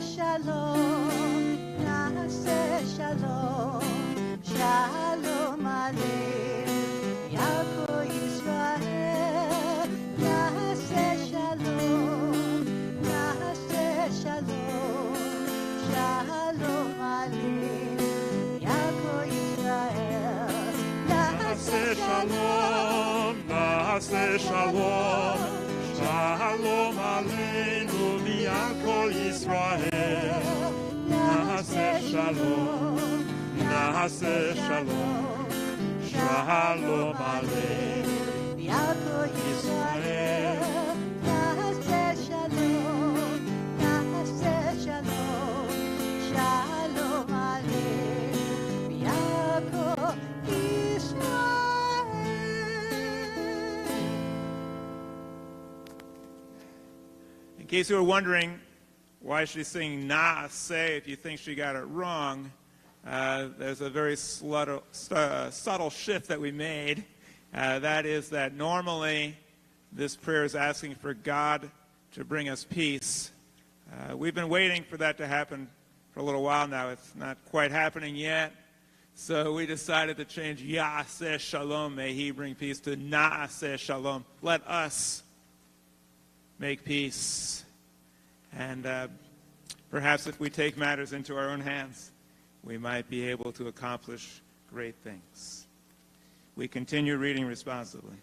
Shalom, Shalom Aleinu, Ya'akov Yisrael, Naaseh Shalom, Shalom Aleinu, Ya'akov Yisrael, Naaseh Shalom, Naaseh Shalom, Shalom Aleinu v'Ya'akov Yisrael. Naaseh Shalom, Naaseh Shalom, Shalom Aleinu Ya'akov Yisrael, Naaseh Shalom, Shalom Aleinu, Ya'akov Yisrael. In case you were wondering why she's singing Naaseh if you think she got it wrong, there's a very subtle shift that we made. That is that normally this prayer is asking for God to bring us peace. We've been waiting for that to happen for a little while now. It's not quite happening yet. So we decided to change Ya'aseh Shalom, may he bring peace, to Naaseh Shalom. Let us make peace. And perhaps if we take matters into our own hands, we might be able to accomplish great things. We continue reading responsibly.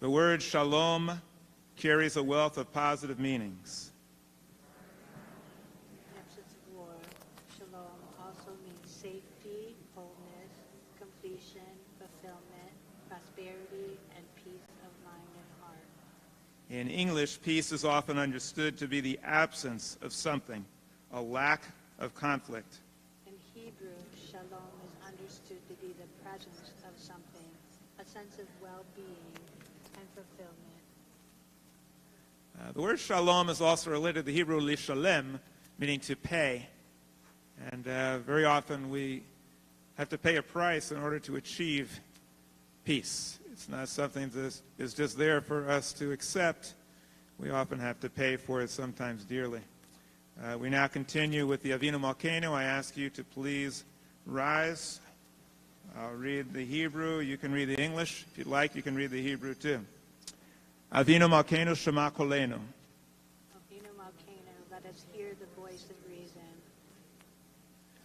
The word shalom carries a wealth of positive meanings. Absence of war. Shalom also means safety, wholeness, completion, fulfillment, prosperity, and peace of mind and heart. In English, peace is often understood to be the absence of something, a lack of conflict. In Hebrew, shalom is understood to be the presence of something, a sense of well-being and fulfillment. The word shalom is also related to the Hebrew lishalem, meaning to pay. And very often we have to pay a price in order to achieve peace. It's not something that is just there for us to accept. We often have to pay for it, sometimes dearly. We now continue with the Avinu Malkeinu. I ask you to please rise. I'll read the Hebrew. You can read the English. If you'd like, you can read the Hebrew too. Avinu Malkeinu Shema Kolenu. Avinu Malkeinu, let us hear the voice of reason.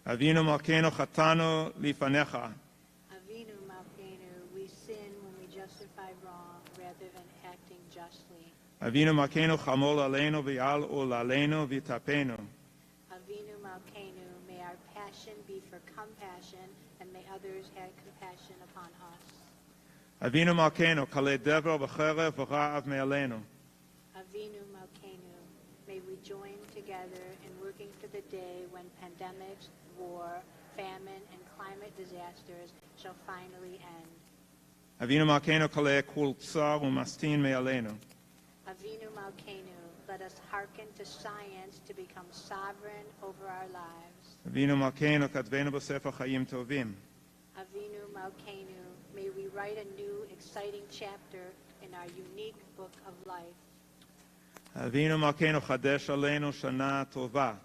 Avinu Malkeinu Chatanu Lifanecha. Avinu Malkeinu, we sin when we justify wrong rather than acting justly. Avinu Malkeinu Chamol Aleinu V'Yal Ul Aleinu V'Tapenu. Avinu Malkeinu, may our passion be for compassion, and may others have compassion upon us. Avinu Malkeinu Kalei Dever V'Cherev V'Ra'av Me'aleinu. Avinu Malkeinu, may we join together in working for the day when pandemics, war, famine, and climate disasters shall finally end. Avinu Malkeinu Kalei Kul Tsar U'Mastin Me'aleinu. Avinu Malkeinu, let us hearken to science to become sovereign over our lives. Avinu Malkeinu Katvenu B'Sefer Chayim Tovim. Avinu Malkeinu, may we write a new, exciting chapter in our unique book of life. Avinu Malkeinu Chadesh Aleinu Shana Tova.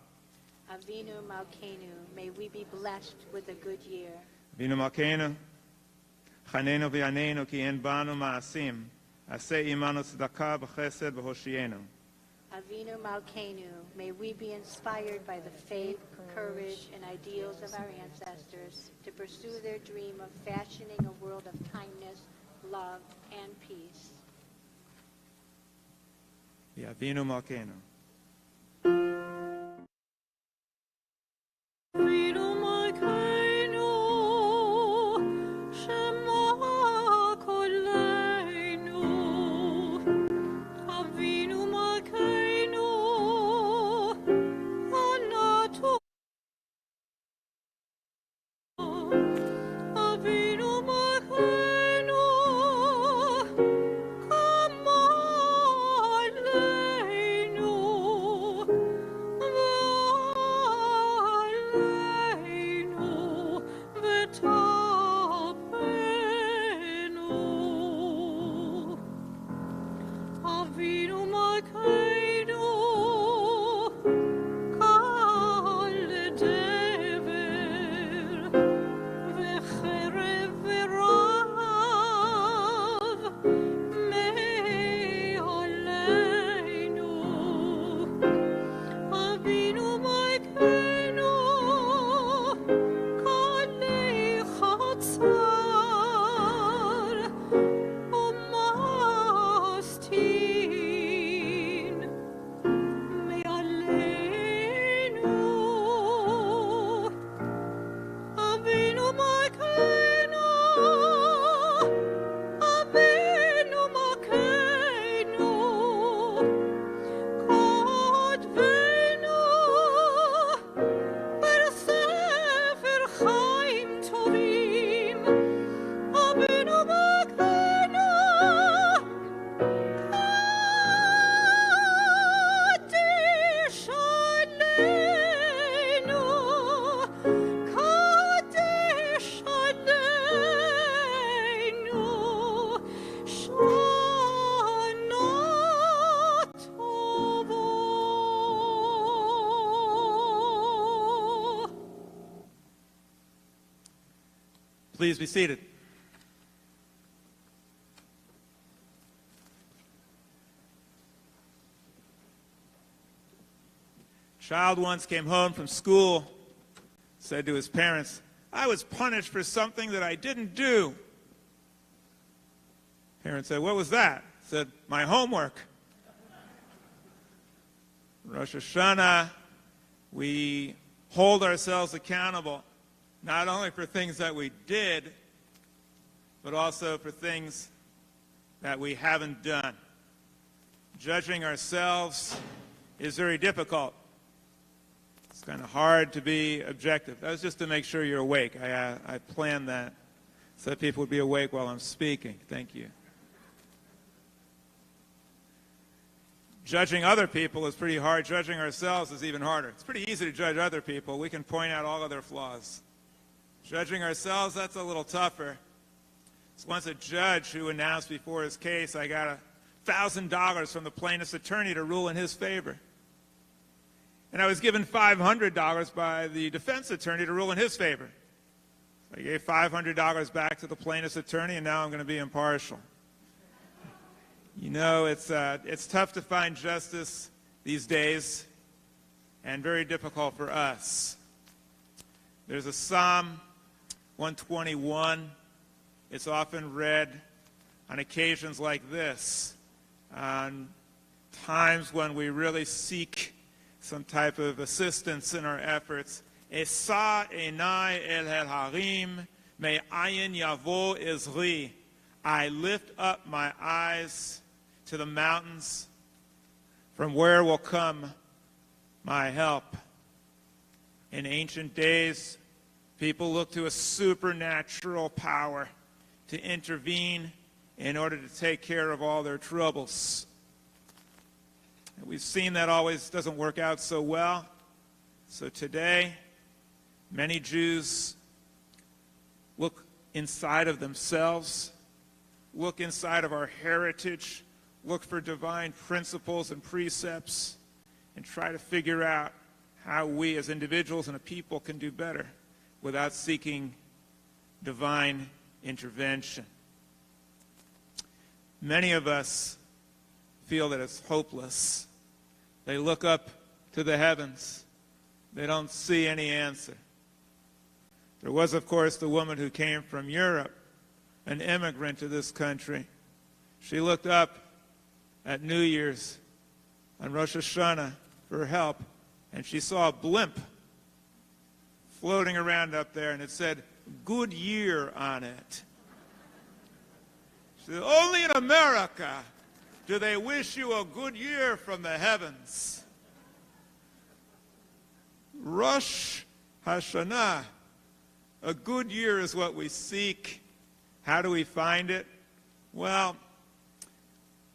Avinu Malkeinu, may we be blessed with a good year. Avinu Malkeinu Chanenu V'Yaneinu Ki En Banu Ma'asim. Aseh Imanu Tzedakah B'Chesed V'Hoshienu. Avinu Malkeinu, may we be inspired by the faith, courage, and ideals of our ancestors to pursue their dream of fashioning a world of kindness, love, and peace. Avinu Malkeinu. Avinu Malkeinu, Shema Kolenu. Avinu Malkeinu, Please be seated. A child once came home from school, said to his parents, "I was punished for something that I didn't do." Parents said, "What was that?" Said, "My homework." Rosh Hashanah, we hold ourselves accountable, not only for things that we did, but also for things that we haven't done. Judging ourselves is very difficult. It's kind of hard to be objective. That was just to make sure you're awake. I planned that so that people would be awake while I'm speaking. Thank you. Judging other people is pretty hard. Judging ourselves is even harder. It's pretty easy to judge other people. We can point out all of their flaws. Judging ourselves, that's a little tougher. There's once a judge who announced before his case, "I got $1,000 from the plaintiff's attorney to rule in his favor. And I was given $500 by the defense attorney to rule in his favor. So I gave $500 back to the plaintiff's attorney, and now I'm going to be impartial." You know, it's tough to find justice these days, and very difficult for us. There's a Psalm 121. It's often read on occasions like this, on times when we really seek some type of assistance in our efforts. Esa enai el harim me'ayin yavo ezri. I lift up my eyes to the mountains. From where will come my help? In ancient days, people looked to a supernatural power to intervene in order to take care of all their troubles. And we've seen that always doesn't work out so well. So today, many Jews look inside of themselves, look inside of our heritage, look for divine principles and precepts, and try to figure out how we as individuals and a people can do better without seeking divine intervention. Many of us feel that it's hopeless. They look up to the heavens. They don't see any answer. There was, of course, the woman who came from Europe, an immigrant to this country. She looked up at New Year's on Rosh Hashanah for help, and she saw a blimp floating around up there, and it said, "Good year" on it. She said, "Only in America do they wish you a good year from the heavens." Rosh Hashanah, a good year is what we seek. How do we find it? Well,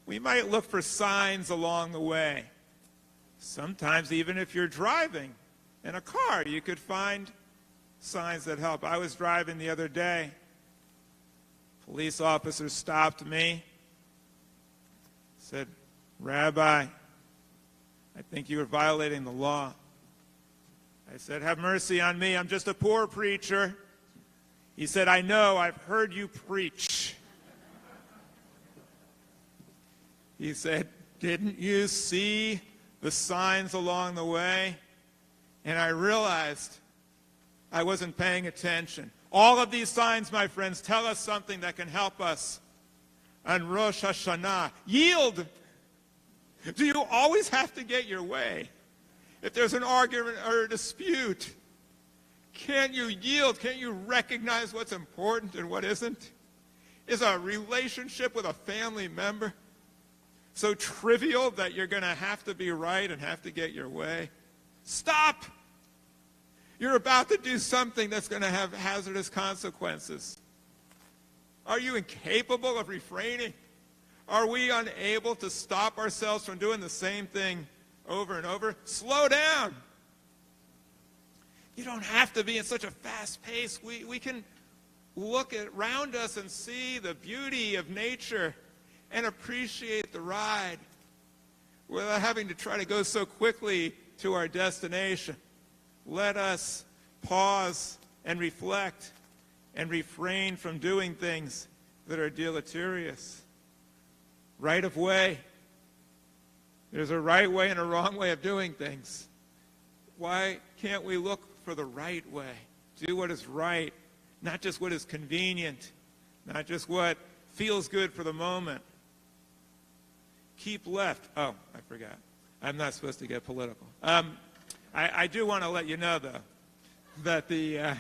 we might look for signs along the way. Sometimes even if you're driving in a car, you could find signs that help. I was driving the other day. Police officer stopped me, said, Rabbi, I think you are violating the law. I said, have mercy on me. I'm just a poor preacher. He said, I know. I've heard you preach. He said, didn't you see the signs along the way? And I realized I wasn't paying attention. All of these signs, my friends, tell us something that can help us on Rosh Hashanah. Yield. Do you always have to get your way? If there's an argument or a dispute, can't you yield? Can't you recognize what's important and what isn't? Is a relationship with a family member so trivial that you're going to have to be right and have to get your way? Stop! You're about to do something that's going to have hazardous consequences. Are you incapable of refraining? Are we unable to stop ourselves from doing the same thing over and over? Slow down. You don't have to be in such a fast pace. We can look around us and see the beauty of nature and appreciate the ride without having to try to go so quickly to our destination. Let us pause and reflect and refrain from doing things that are deleterious. Right of way. There's a right way and a wrong way of doing things. Why can't we look for the right way? Do what is right, not just what is convenient, not just what feels good for the moment. Keep left. Oh, I forgot. I'm not supposed to get political. I do want to let you know, though, that the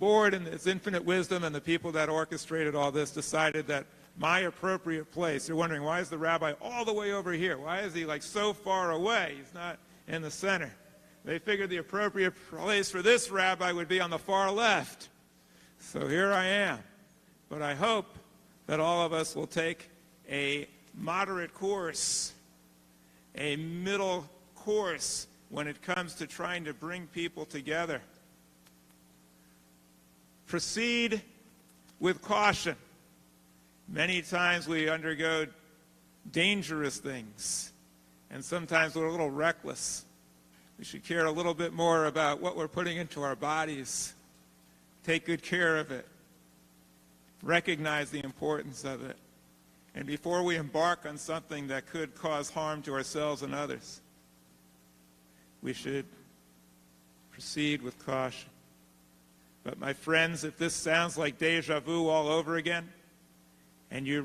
board in its infinite wisdom and the people that orchestrated all this decided that my appropriate place, you're wondering, why is the rabbi all the way over here? Why is he like so far away? He's not in the center. They figured the appropriate place for this rabbi would be on the far left. So here I am. But I hope that all of us will take a moderate course, a middle course when it comes to trying to bring people together. Proceed with caution. Many times we undergo dangerous things, and sometimes we're a little reckless. We should care a little bit more about what we're putting into our bodies. Take good care of it. Recognize the importance of it. And before we embark on something that could cause harm to ourselves and others, we should proceed with caution. But my friends, if this sounds like deja vu all over again, and you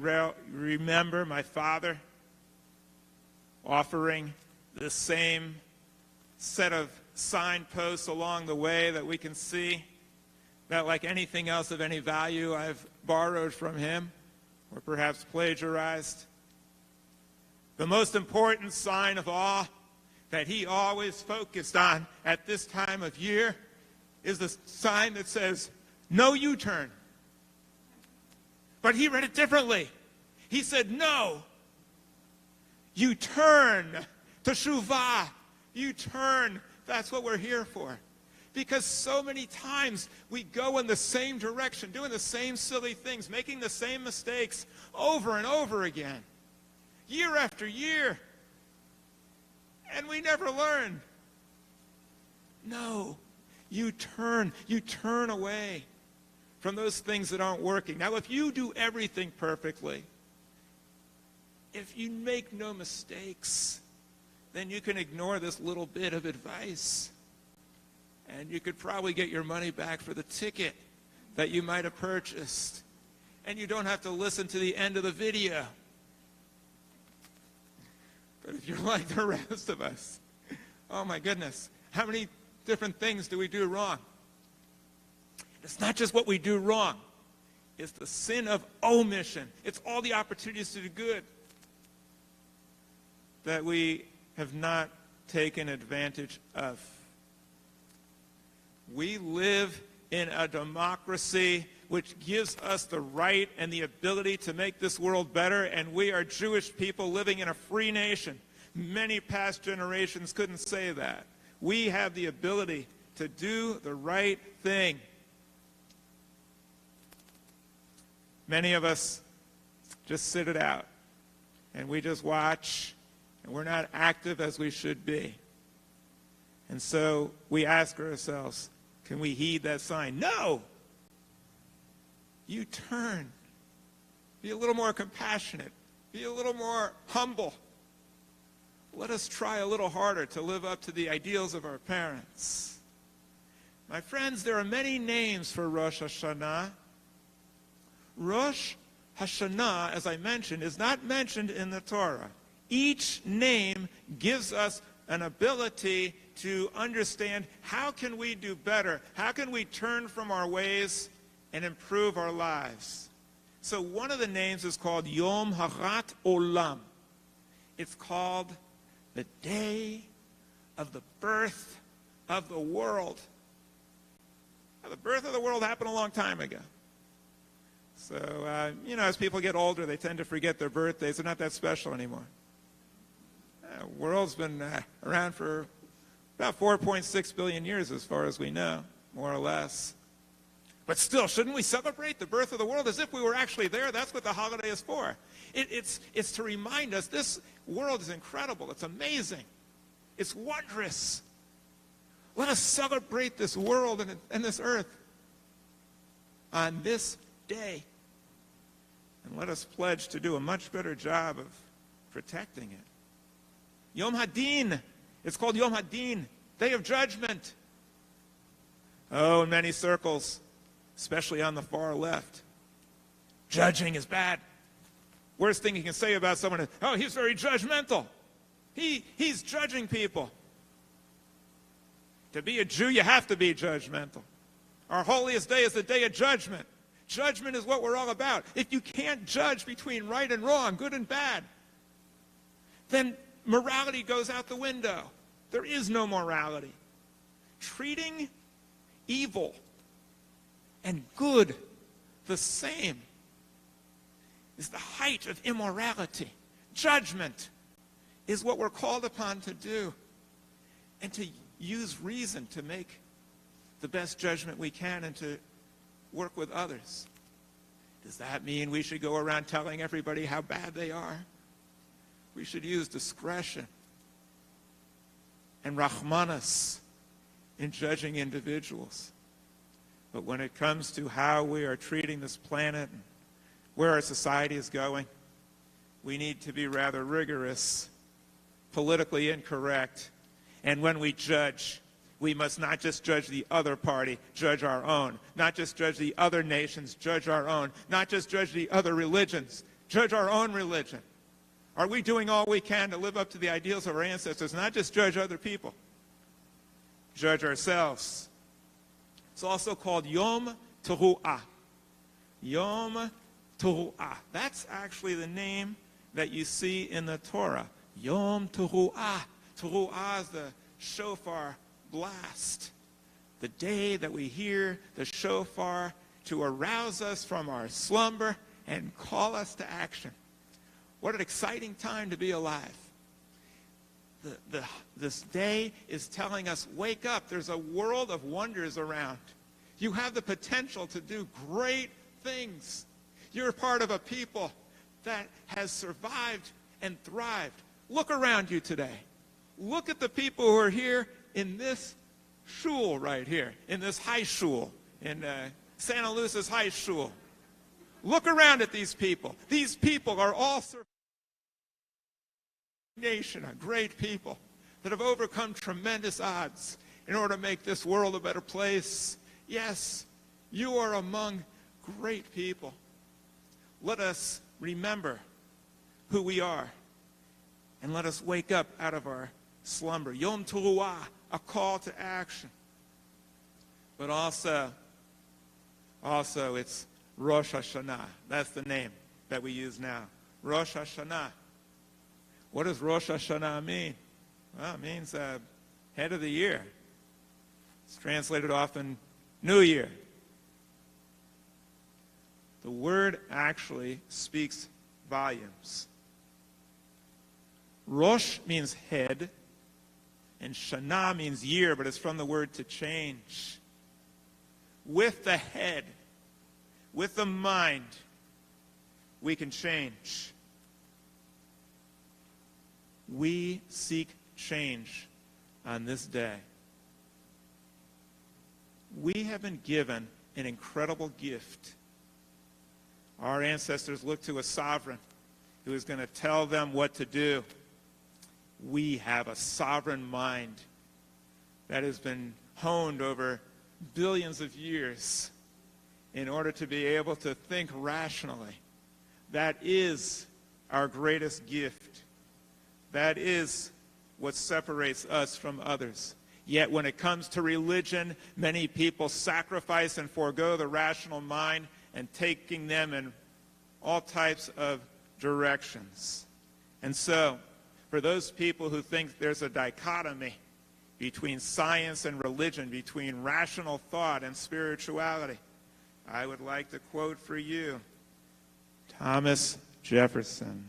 remember my father offering the same set of signposts along the way that we can see, that like anything else of any value I've borrowed from him or perhaps plagiarized. The most important sign of all that he always focused on at this time of year is the sign that says, no U-turn. But he read it differently. He said, no, you turn to Teshuvah. You turn. That's what we're here for. Because so many times we go in the same direction, doing the same silly things, making the same mistakes over and over again, year after year. And we never learn. No, you turn away from those things that aren't working. Now, if you do everything perfectly, if you make no mistakes, then you can ignore this little bit of advice. And you could probably get your money back for the ticket that you might have purchased. And you don't have to listen to the end of the video. But if you're like the rest of us, oh my goodness, how many different things do we do wrong? It's not just what we do wrong. It's the sin of omission. It's all the opportunities to do good that we have not taken advantage of. We live in a democracy which gives us the right and the ability to make this world better, and we are Jewish people living in a free nation. Many past generations couldn't say that. We have the ability to do the right thing. Many of us just sit it out. and we just watch, and we're not active as we should be. And so we ask ourselves, can we heed that sign? No! You turn. Be a little more compassionate. Be a little more humble. Let us try a little harder to live up to the ideals of our parents. My friends, there are many names for Rosh Hashanah. Rosh Hashanah, as I mentioned, is not mentioned in the Torah. Each name gives us an ability to understand how can we do better, how can we turn from our ways and improve our lives. So one of the names is called Yom Harat Olam. It's called the day of the birth of the world. Now, the birth of the world happened a long time ago. So, as people get older, they tend to forget their birthdays. They're not that special anymore. The world's been around for about 4.6 billion years as far as we know, more or less. But still, shouldn't we celebrate the birth of the world as if we were actually there? That's what the holiday is for. It's to remind us this world is incredible. It's amazing. It's wondrous. Let us celebrate this world and this earth on this day. And let us pledge to do a much better job of protecting it. Yom Hadin. It's called Yom Hadin, Day of Judgment. Oh, in many circles, especially on the far left, judging is bad. Worst thing you can say about someone is, oh, he's very judgmental. He's judging people. To be a Jew, you have to be judgmental. Our holiest day is the day of judgment. Judgment is what we're all about. If you can't judge between right and wrong, good and bad, then morality goes out the window. There is no morality. Treating evil and good the same is the height of immorality. Judgment is what we're called upon to do, and to use reason to make the best judgment we can and to work with others. Does that mean we should go around telling everybody how bad they are? We should use discretion and rahmanas in judging individuals. But when it comes to how we are treating this planet and where our society is going, we need to be rather rigorous, politically incorrect. And when we judge, we must not just judge the other party, judge our own. Not just judge the other nations, judge our own. Not just judge the other religions, judge our own religion. Are we doing all we can to live up to the ideals of our ancestors? Not just judge other people, judge ourselves. It's also called Yom Teruah. Yom Teruah. That's actually the name that you see in the Torah. Yom Teruah. Teruah is the shofar blast. The day that we hear the shofar to arouse us from our slumber and call us to action. What an exciting time to be alive. This day is telling us, wake up. There's a world of wonders around. You have the potential to do great things. You're part of a people that has survived and thrived. Look around you today. Look at the people who are here in this shul right here, in this high shul, in Santa Lucia's high shul. Look around at these people. These people are all nation, a great people that have overcome tremendous odds in order to make this world a better place. Yes, you are among great people. Let us remember who we are, and let us wake up out of our slumber. Yom Teruah, a call to action. But also it's Rosh Hashanah. That's the name that we use now. Rosh Hashanah. What does Rosh Hashanah mean? Well, it means head of the year. It's translated often New Year. The word actually speaks volumes. Rosh means head, and Shana means year, but it's from the word to change. With the head, with the mind, we can change. we seek change on this day. We have been given an incredible gift. Our ancestors looked to a sovereign who was going to tell them what to do. We have a sovereign mind that has been honed over billions of years in order to be able to think rationally. That is our greatest gift. That is what separates us from others. Yet when it comes to religion, many people sacrifice and forego the rational mind and taking them in all types of directions. And so, for those people who think there's a dichotomy between science and religion, between rational thought and spirituality, I would like to quote for you Thomas Jefferson.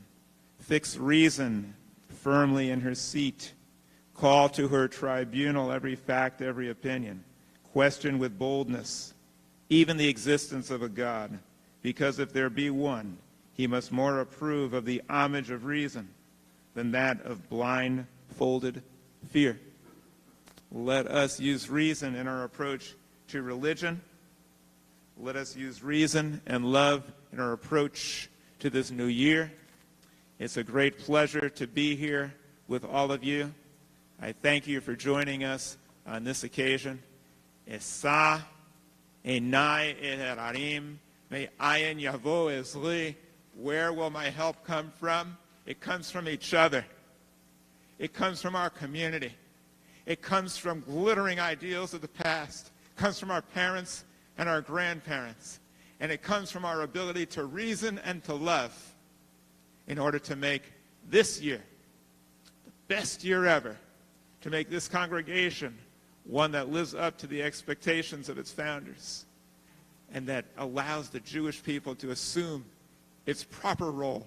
Fix reason firmly in her seat. Call to her tribunal every fact, every opinion. Question with boldness even the existence of a God, because if there be one, he must more approve of the homage of reason than that of blindfolded fear. Let us use reason in our approach to religion. Let us use reason and love in our approach to this new year. It's a great pleasure to be here with all of you. I thank you for joining us on this occasion. Esa enai eherarim me'ayin yavo ezli. Where will my help come from? It comes from each other. It comes from our community. It comes from glittering ideals of the past. It comes from our parents and our grandparents. And it comes from our ability to reason and to love in order to make this year the best year ever, to make this congregation one that lives up to the expectations of its founders and that allows the Jewish people to assume its proper role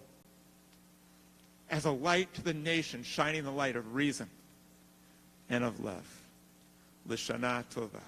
as a light to the nation, shining the light of reason and of love. L'Shana Tova.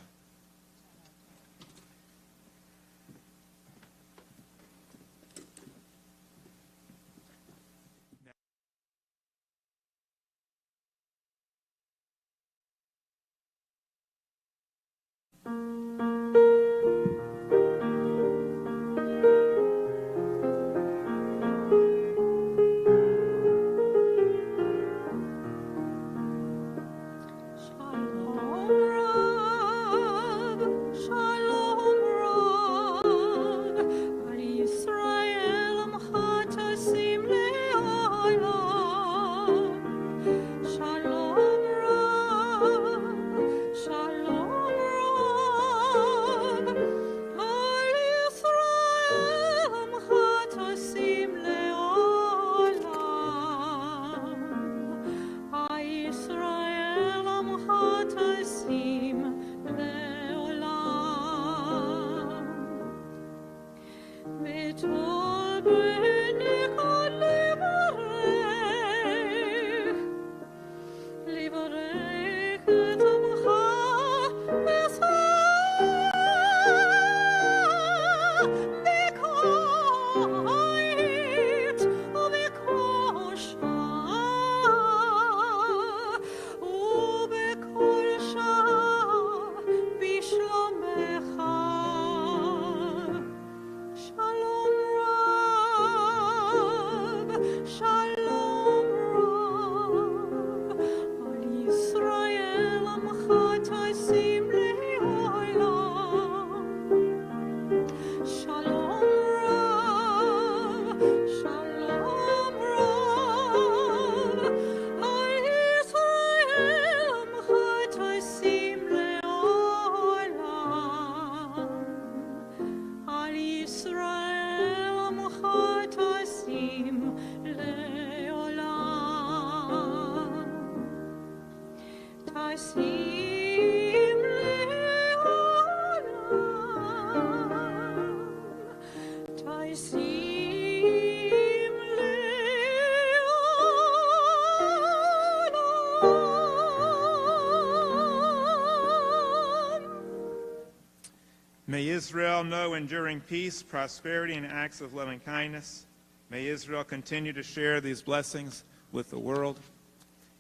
May Israel know enduring peace, prosperity, and acts of loving kindness. May Israel continue to share these blessings with the world.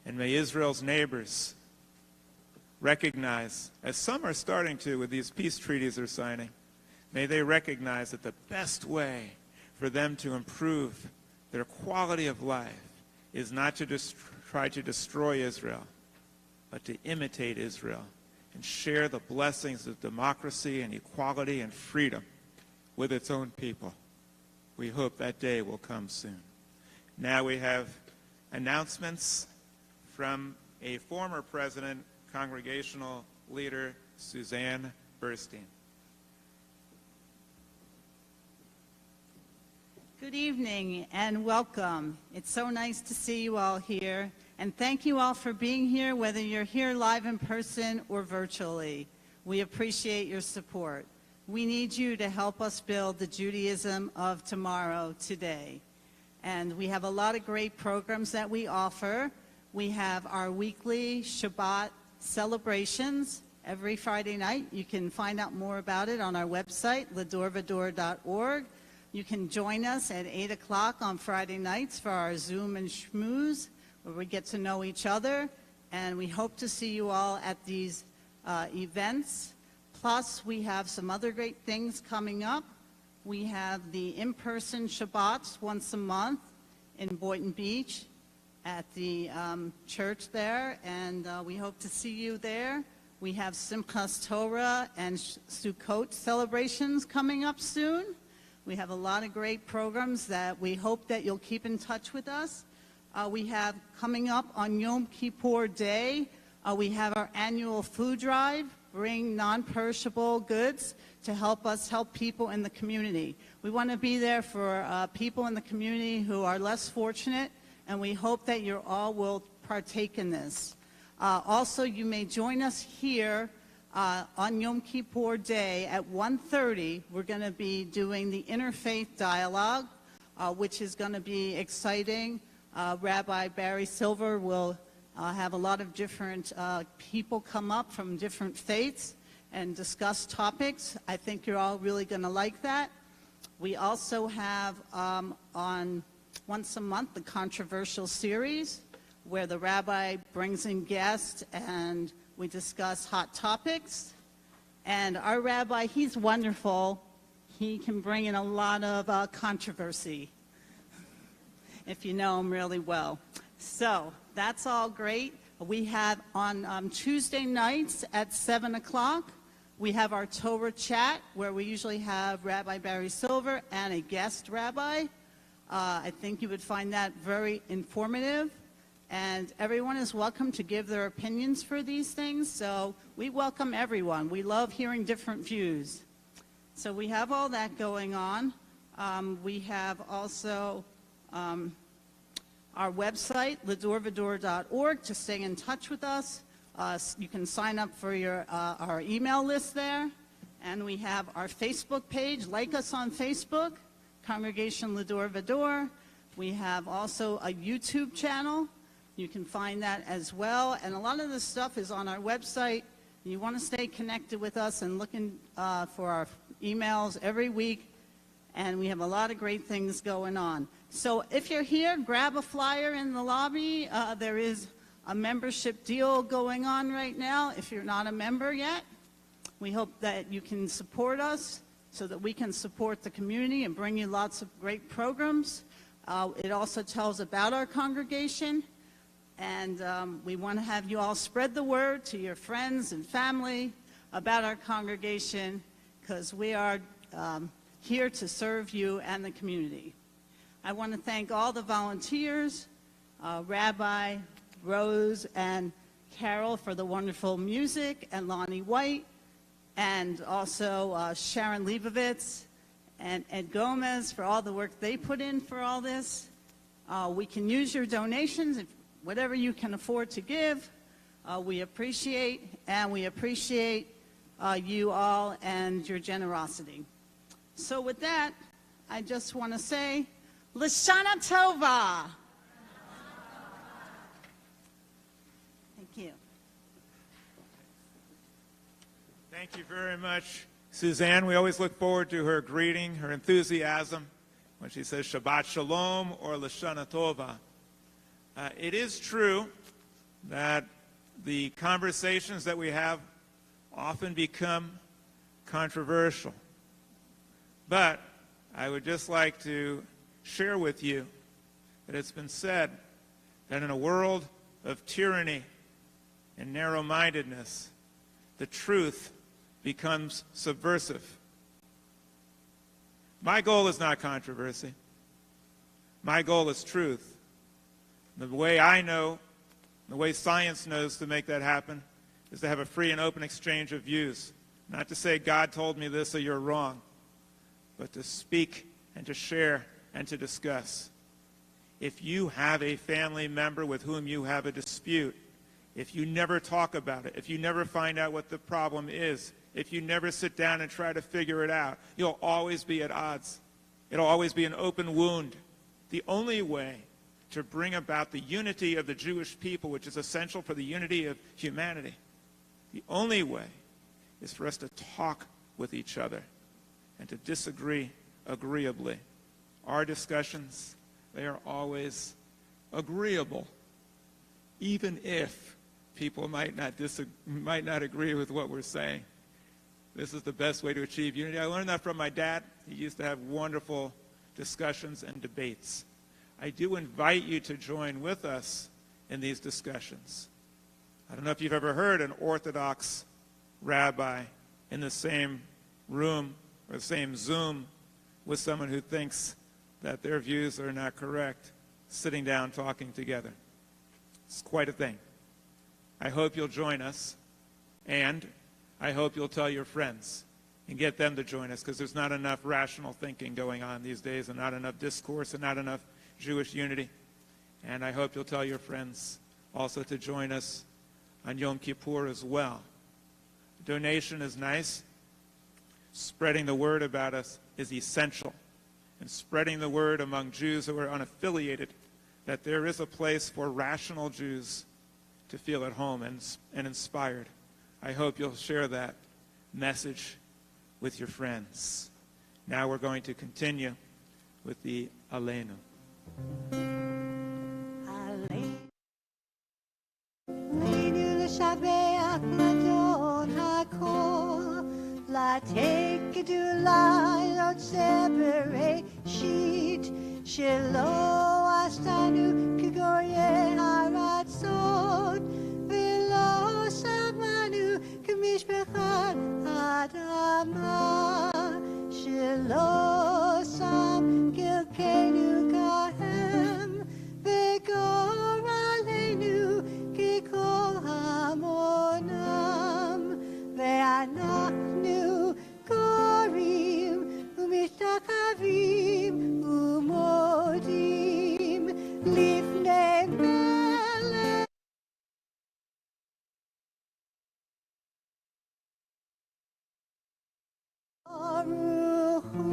And may Israel's neighbors recognize, as some are starting to with these peace treaties they're signing, may they recognize that the best way for them to improve their quality of life is not to try to destroy Israel, but to imitate Israel and share the blessings of democracy and equality and freedom with its own people. We hope that day will come soon. Now we have announcements from a former president, congregational leader, Suzanne Burstein. Good evening and welcome. It's so nice to see you all here. And thank you all for being here, whether you're here live in person or virtually. We appreciate your support. We need you to help us build the Judaism of tomorrow, today. And we have a lot of great programs that we offer. We have our weekly Shabbat celebrations every Friday night. You can find out more about it on our website, l'dorvador.org. You can join us at 8 o'clock on Friday nights for our Zoom and Schmooze, where we get to know each other, and we hope to see you all at these events. Plus, we have some other great things coming up. We have the in-person Shabbats once a month in Boynton Beach at the church there, and we hope to see you there. We have Simchas Torah and Sukkot celebrations coming up soon. We have a lot of great programs that we hope that you'll keep in touch with us. We have coming up on Yom Kippur Day, we have our annual food drive, bring non-perishable goods to help us help people in the community. We want to be there for people in the community who are less fortunate, and we hope that you all will partake in this. Also, you may join us here on Yom Kippur Day at 1:30. We're going to be doing the Interfaith Dialogue, which is going to be exciting. Rabbi Barry Silver will have a lot of different people come up from different faiths and discuss topics. I think you're all really going to like that. We also have on once a month the controversial series, where the rabbi brings in guests and we discuss hot topics. And our rabbi, he's wonderful. He can bring in a lot of controversy, if you know him really well. So that's all great. We have on Tuesday nights at 7 o'clock, we have our Torah chat, where we usually have Rabbi Barry Silver and a guest rabbi. I think you would find that very informative. And everyone is welcome to give their opinions for these things. So we welcome everyone. We love hearing different views. So we have all that going on. We have also our website, l'dorvador.org, to stay in touch with us. You can sign up for our email list there. And we have our Facebook page. Like us on Facebook, Congregation L'Dor Va-Dor. We have also a YouTube channel. You can find that as well. And a lot of this stuff is on our website. You want to stay connected with us and looking for our emails every week. And we have a lot of great things going on. So if you're here, grab a flyer in the lobby. There is a membership deal going on right now if you're not a member yet. We hope that you can support us so that we can support the community and bring you lots of great programs. It also tells about our congregation. And we want to have you all spread the word to your friends and family about our congregation, because we are here to serve you and the community. I want to thank all the volunteers, Rabbi, Rose, and Carol for the wonderful music, and Lonnie White, and also Sharon Leibovitz and Ed Gomez for all the work they put in for all this. We can use your donations, whatever you can afford to give. We appreciate, and we appreciate you all and your generosity. So with that, I just want to say, L'Shana Tova. Thank you. Thank you very much, Suzanne. We always look forward to her greeting, her enthusiasm, when she says Shabbat Shalom or L'Shana Tova. It is true that the conversations that we have often become controversial. But I would just like to share with you that it's been said that in a world of tyranny and narrow-mindedness, the truth becomes subversive. My goal is not controversy. My goal is truth. The way I know, the way science knows to make that happen, is to have a free and open exchange of views. Not to say, God told me this, so you're wrong, but to speak and to share and to discuss. If you have a family member with whom you have a dispute, if you never talk about it, if you never find out what the problem is, if you never sit down and try to figure it out, you'll always be at odds. It'll always be an open wound. The only way to bring about the unity of the Jewish people, which is essential for the unity of humanity, the only way is for us to talk with each other and to disagree agreeably. Our discussions, they are always agreeable, even if people might not agree with what we're saying. This is the best way to achieve unity. I learned that from my dad. He used to have wonderful discussions and debates. I do invite you to join with us in these discussions. I don't know if you've ever heard an Orthodox rabbi in the same room or the same Zoom with someone who thinks that their views are not correct, sitting down talking together. It's quite a thing. I hope you'll join us, and I hope you'll tell your friends and get them to join us, because there's not enough rational thinking going on these days and not enough discourse and not enough Jewish unity. And I hope you'll tell your friends also to join us on Yom Kippur as well. Donation is nice. Spreading the word about us is essential. And spreading the word among Jews who are unaffiliated that there is a place for rational Jews to feel at home and inspired. I hope you'll share that message with your friends. Now we're going to continue with the Aleinu. Aleinu l'shabeach l'adon hakol, la'tek gedulai l'otzer bereshit, shelo astanu k'goryeh haratzot, v'lo samanu k'mishpachat adama, shelo sam gilkenu kahem, v'gor aleinu k'kol hamonam, ve'anachnu gorim u'mishtachavim u'modim lifnei melech. Baruch hu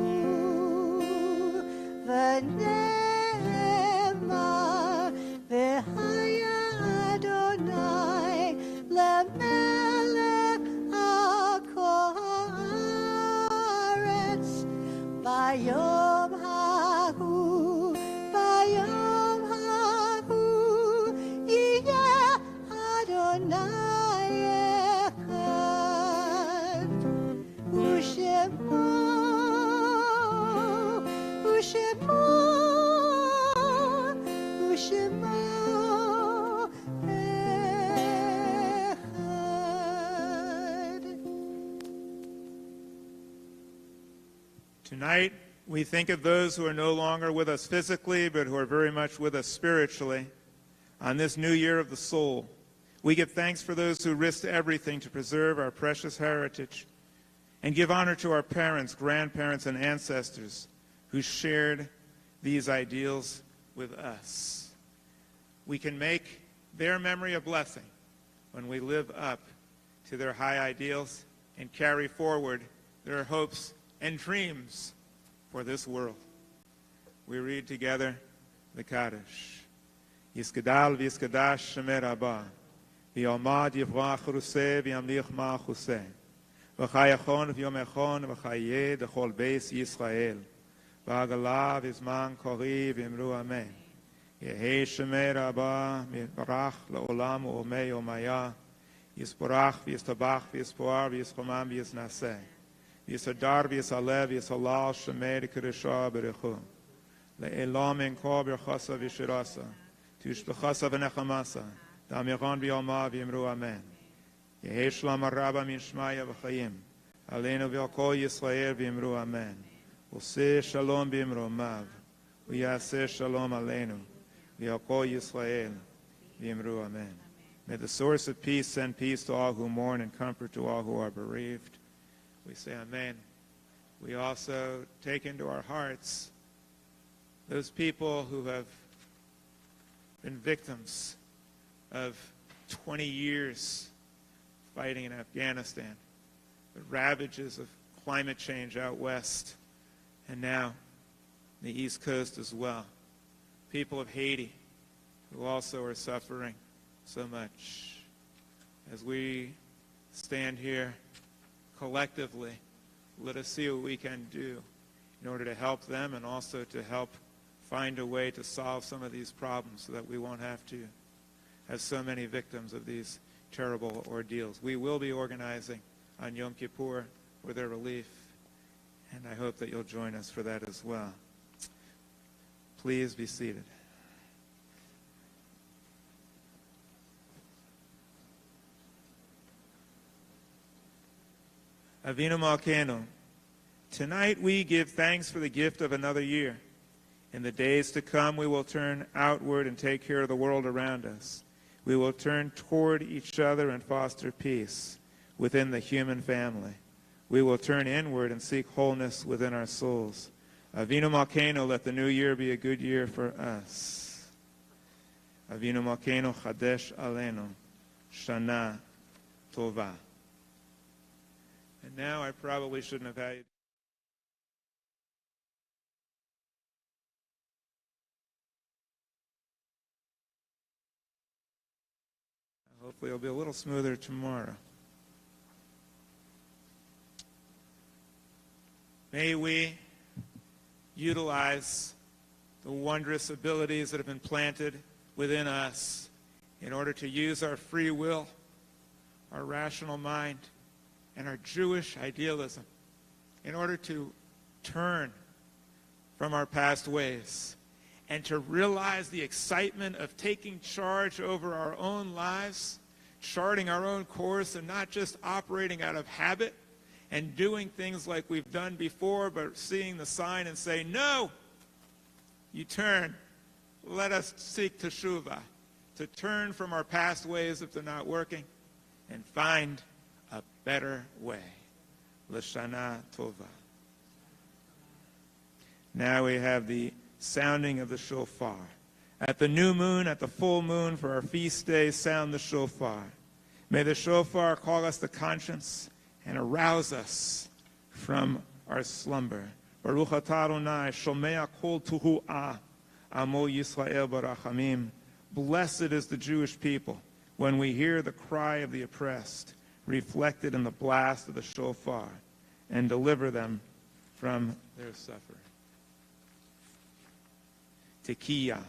v'ne'emar v'haya Adonai lemelech hakol haaretz bayom hahu yiyeh Adonai echad u'shemo echad. Tonight, we think of those who are no longer with us physically, but who are very much with us spiritually. On this new year of the soul, we give thanks for those who risked everything to preserve our precious heritage, and give honor to our parents, grandparents, and ancestors who shared these ideals with us. We can make their memory a blessing when we live up to their high ideals and carry forward their hopes and dreams for this world. We read together the Kaddish. Yiskadal v'yiskadash shemer Abba, v'yomad yivrach ruseh v'yamlich ma'achuseh, v'chayachon v'yomechon v'chayeh d'chol beis Yisrael, v'agala v'zman kori v'imru amen. Yehi Shemei Rabbah Mibarach La'olam U'omei Omaya Yisborach V'Yistabach V'Yispoar V'Yischomam V'Yisnaseh V'Yisadar V'Yisaleh V'Yisalal Shemei D'Kedusha B'Rechu Le'elam Enko B'Rchasa V'Shirasa Tushbechasa V'Nechamasa Damiron V'Yalma V'Yimru Amen Yehi Shlam Araba Min Shmaya V'Chayim Aleinu V'Yalko Yisrael V'Yimru Amen Useh Shalom B'Yimru Mav V'Yaseh Shalom Aleinu V'Yalko Yisrael V'Yimru Amen. May the source of peace send peace to all who mourn and comfort to all who are bereaved. We say Amen. We also take into our hearts those people who have been victims of 20 years fighting in Afghanistan, the ravages of climate change out west, and now the East Coast as well. People of Haiti who also are suffering so much. As we stand here collectively, let us see what we can do in order to help them and also to help find a way to solve some of these problems so that we won't have to have so many victims of these terrible ordeals. We will be organizing on Yom Kippur for their relief, and I hope that you'll join us for that as well. Please be seated. Avinu Malkeinu, tonight we give thanks for the gift of another year. In the days to come, we will turn outward and take care of the world around us. We will turn toward each other and foster peace within the human family. We will turn inward and seek wholeness within our souls. Avinu Malkeinu, let the new year be a good year for us. Avinu Malkeinu, Chadesh Aleinu, Shana Tova. And now I probably shouldn't have had you. Hopefully it'll be a little smoother tomorrow. May we utilize the wondrous abilities that have been planted within us in order to use our free will, our rational mind, and our Jewish idealism in order to turn from our past ways and to realize the excitement of taking charge over our own lives, charting our own course, and not just operating out of habit and doing things like we've done before, but seeing the sign and say, no, you turn. Let us seek teshuvah, to turn from our past ways if they're not working and find a better way. L'shana tova. Now we have the sounding of the shofar. At the new moon, at the full moon, for our feast day, sound the shofar. May the shofar call us to conscience and arouse us from our slumber. Baruch atah Adonai, shomea kol tuhu'ah, amo Yisrael barachamim. Blessed is the Jewish people when we hear the cry of the oppressed reflected in the blast of the shofar, and deliver them from their suffering. Tekiah.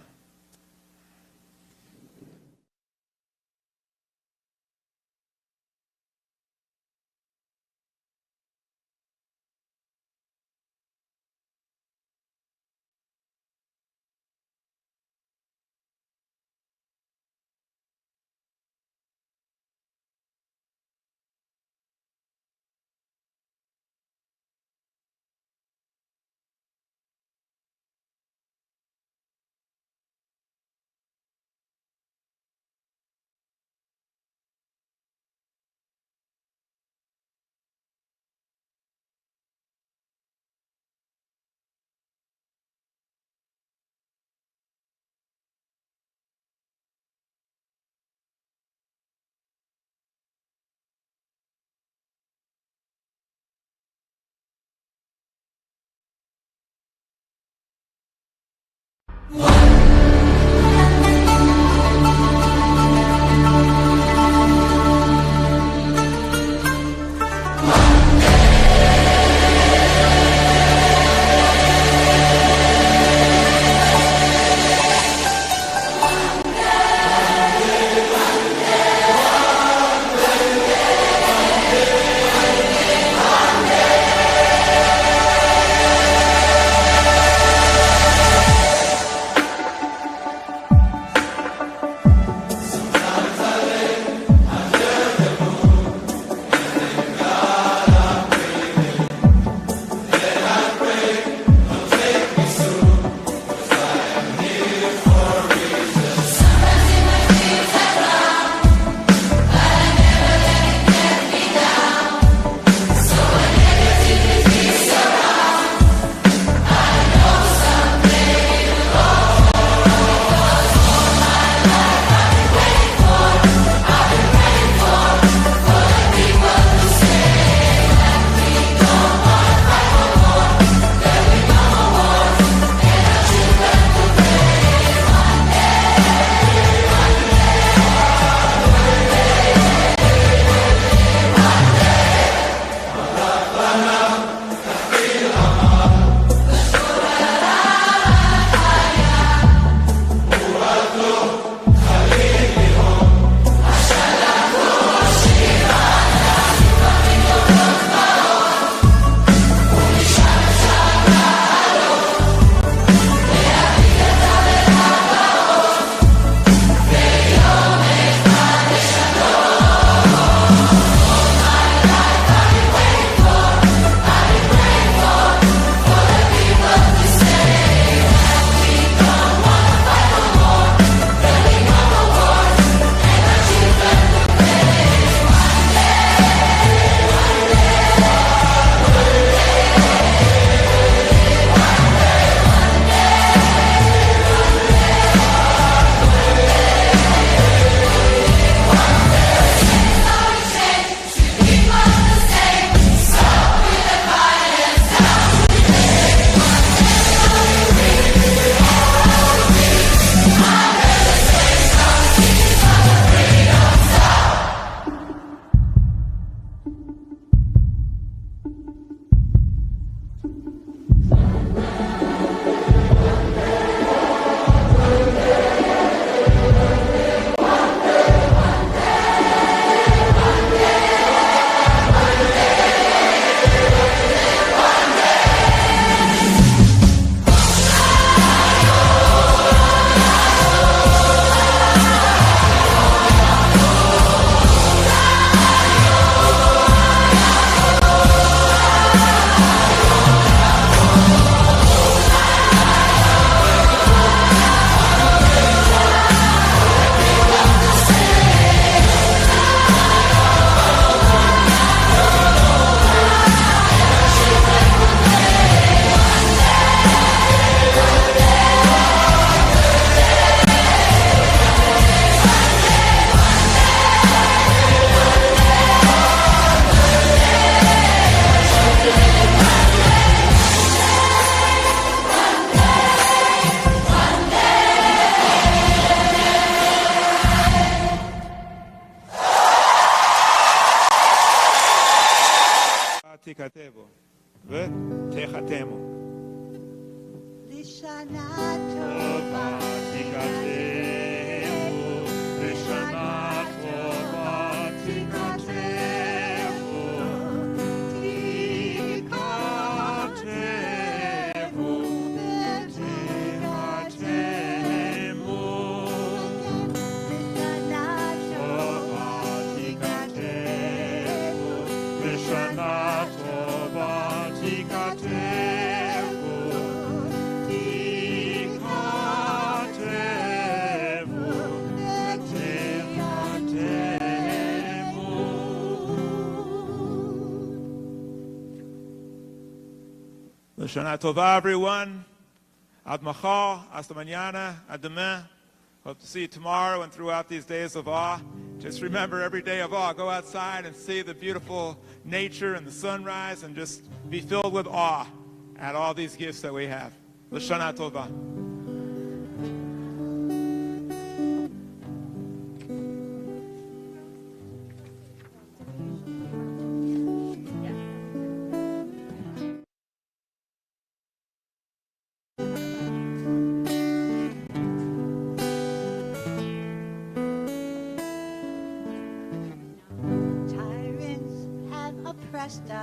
תיכתבו ותחתמו. לשנה טובה תיכתבו, לשנה טובה תיכתבו, תיכתבו ותחתמו. לשנה טובה תיכתבו, תיכתבו ותחתמו. לשנה טובה, everyone. Ad machar, hasta mañana, ad demain. Hope to see you tomorrow and throughout these days of awe. Just remember, every day of awe, go outside and see the beautiful nature and the sunrise and just be filled with awe at all these gifts that we have. L'shana tova.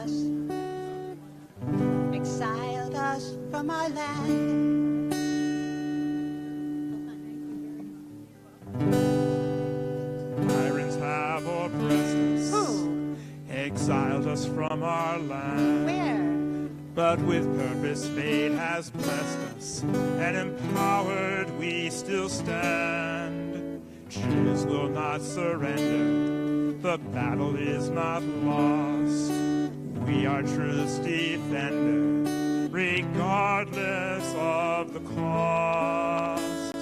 Us, exiled us from our land. Tyrants have oppressed us, Who? exiled us from our land. Where? But with purpose fate has blessed us, and empowered we still stand. Jews will not surrender, the battle is not lost. We are truth's defender, regardless of the cost.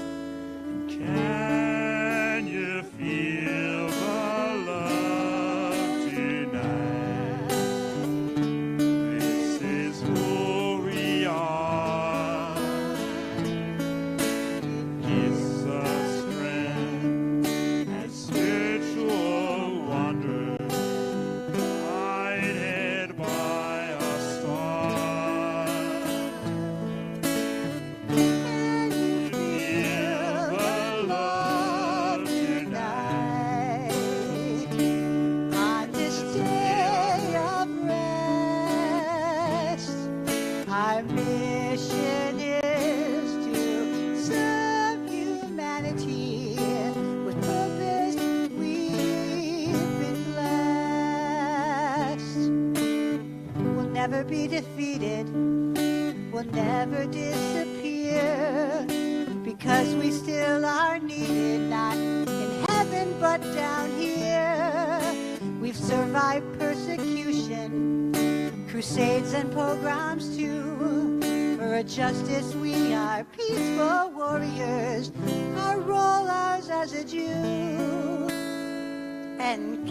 Can you feel the love tonight? This is who we are. Gives us strength and spiritual wonder. Our mission is to serve humanity. With purpose, we've been blessed. We'll never be defeated. We'll never disappear. Because we still are needed, not in heaven, but down here. We've survived persecution, crusades and pogroms too. For a justice we are peaceful warriors, our role ours as a Jew. And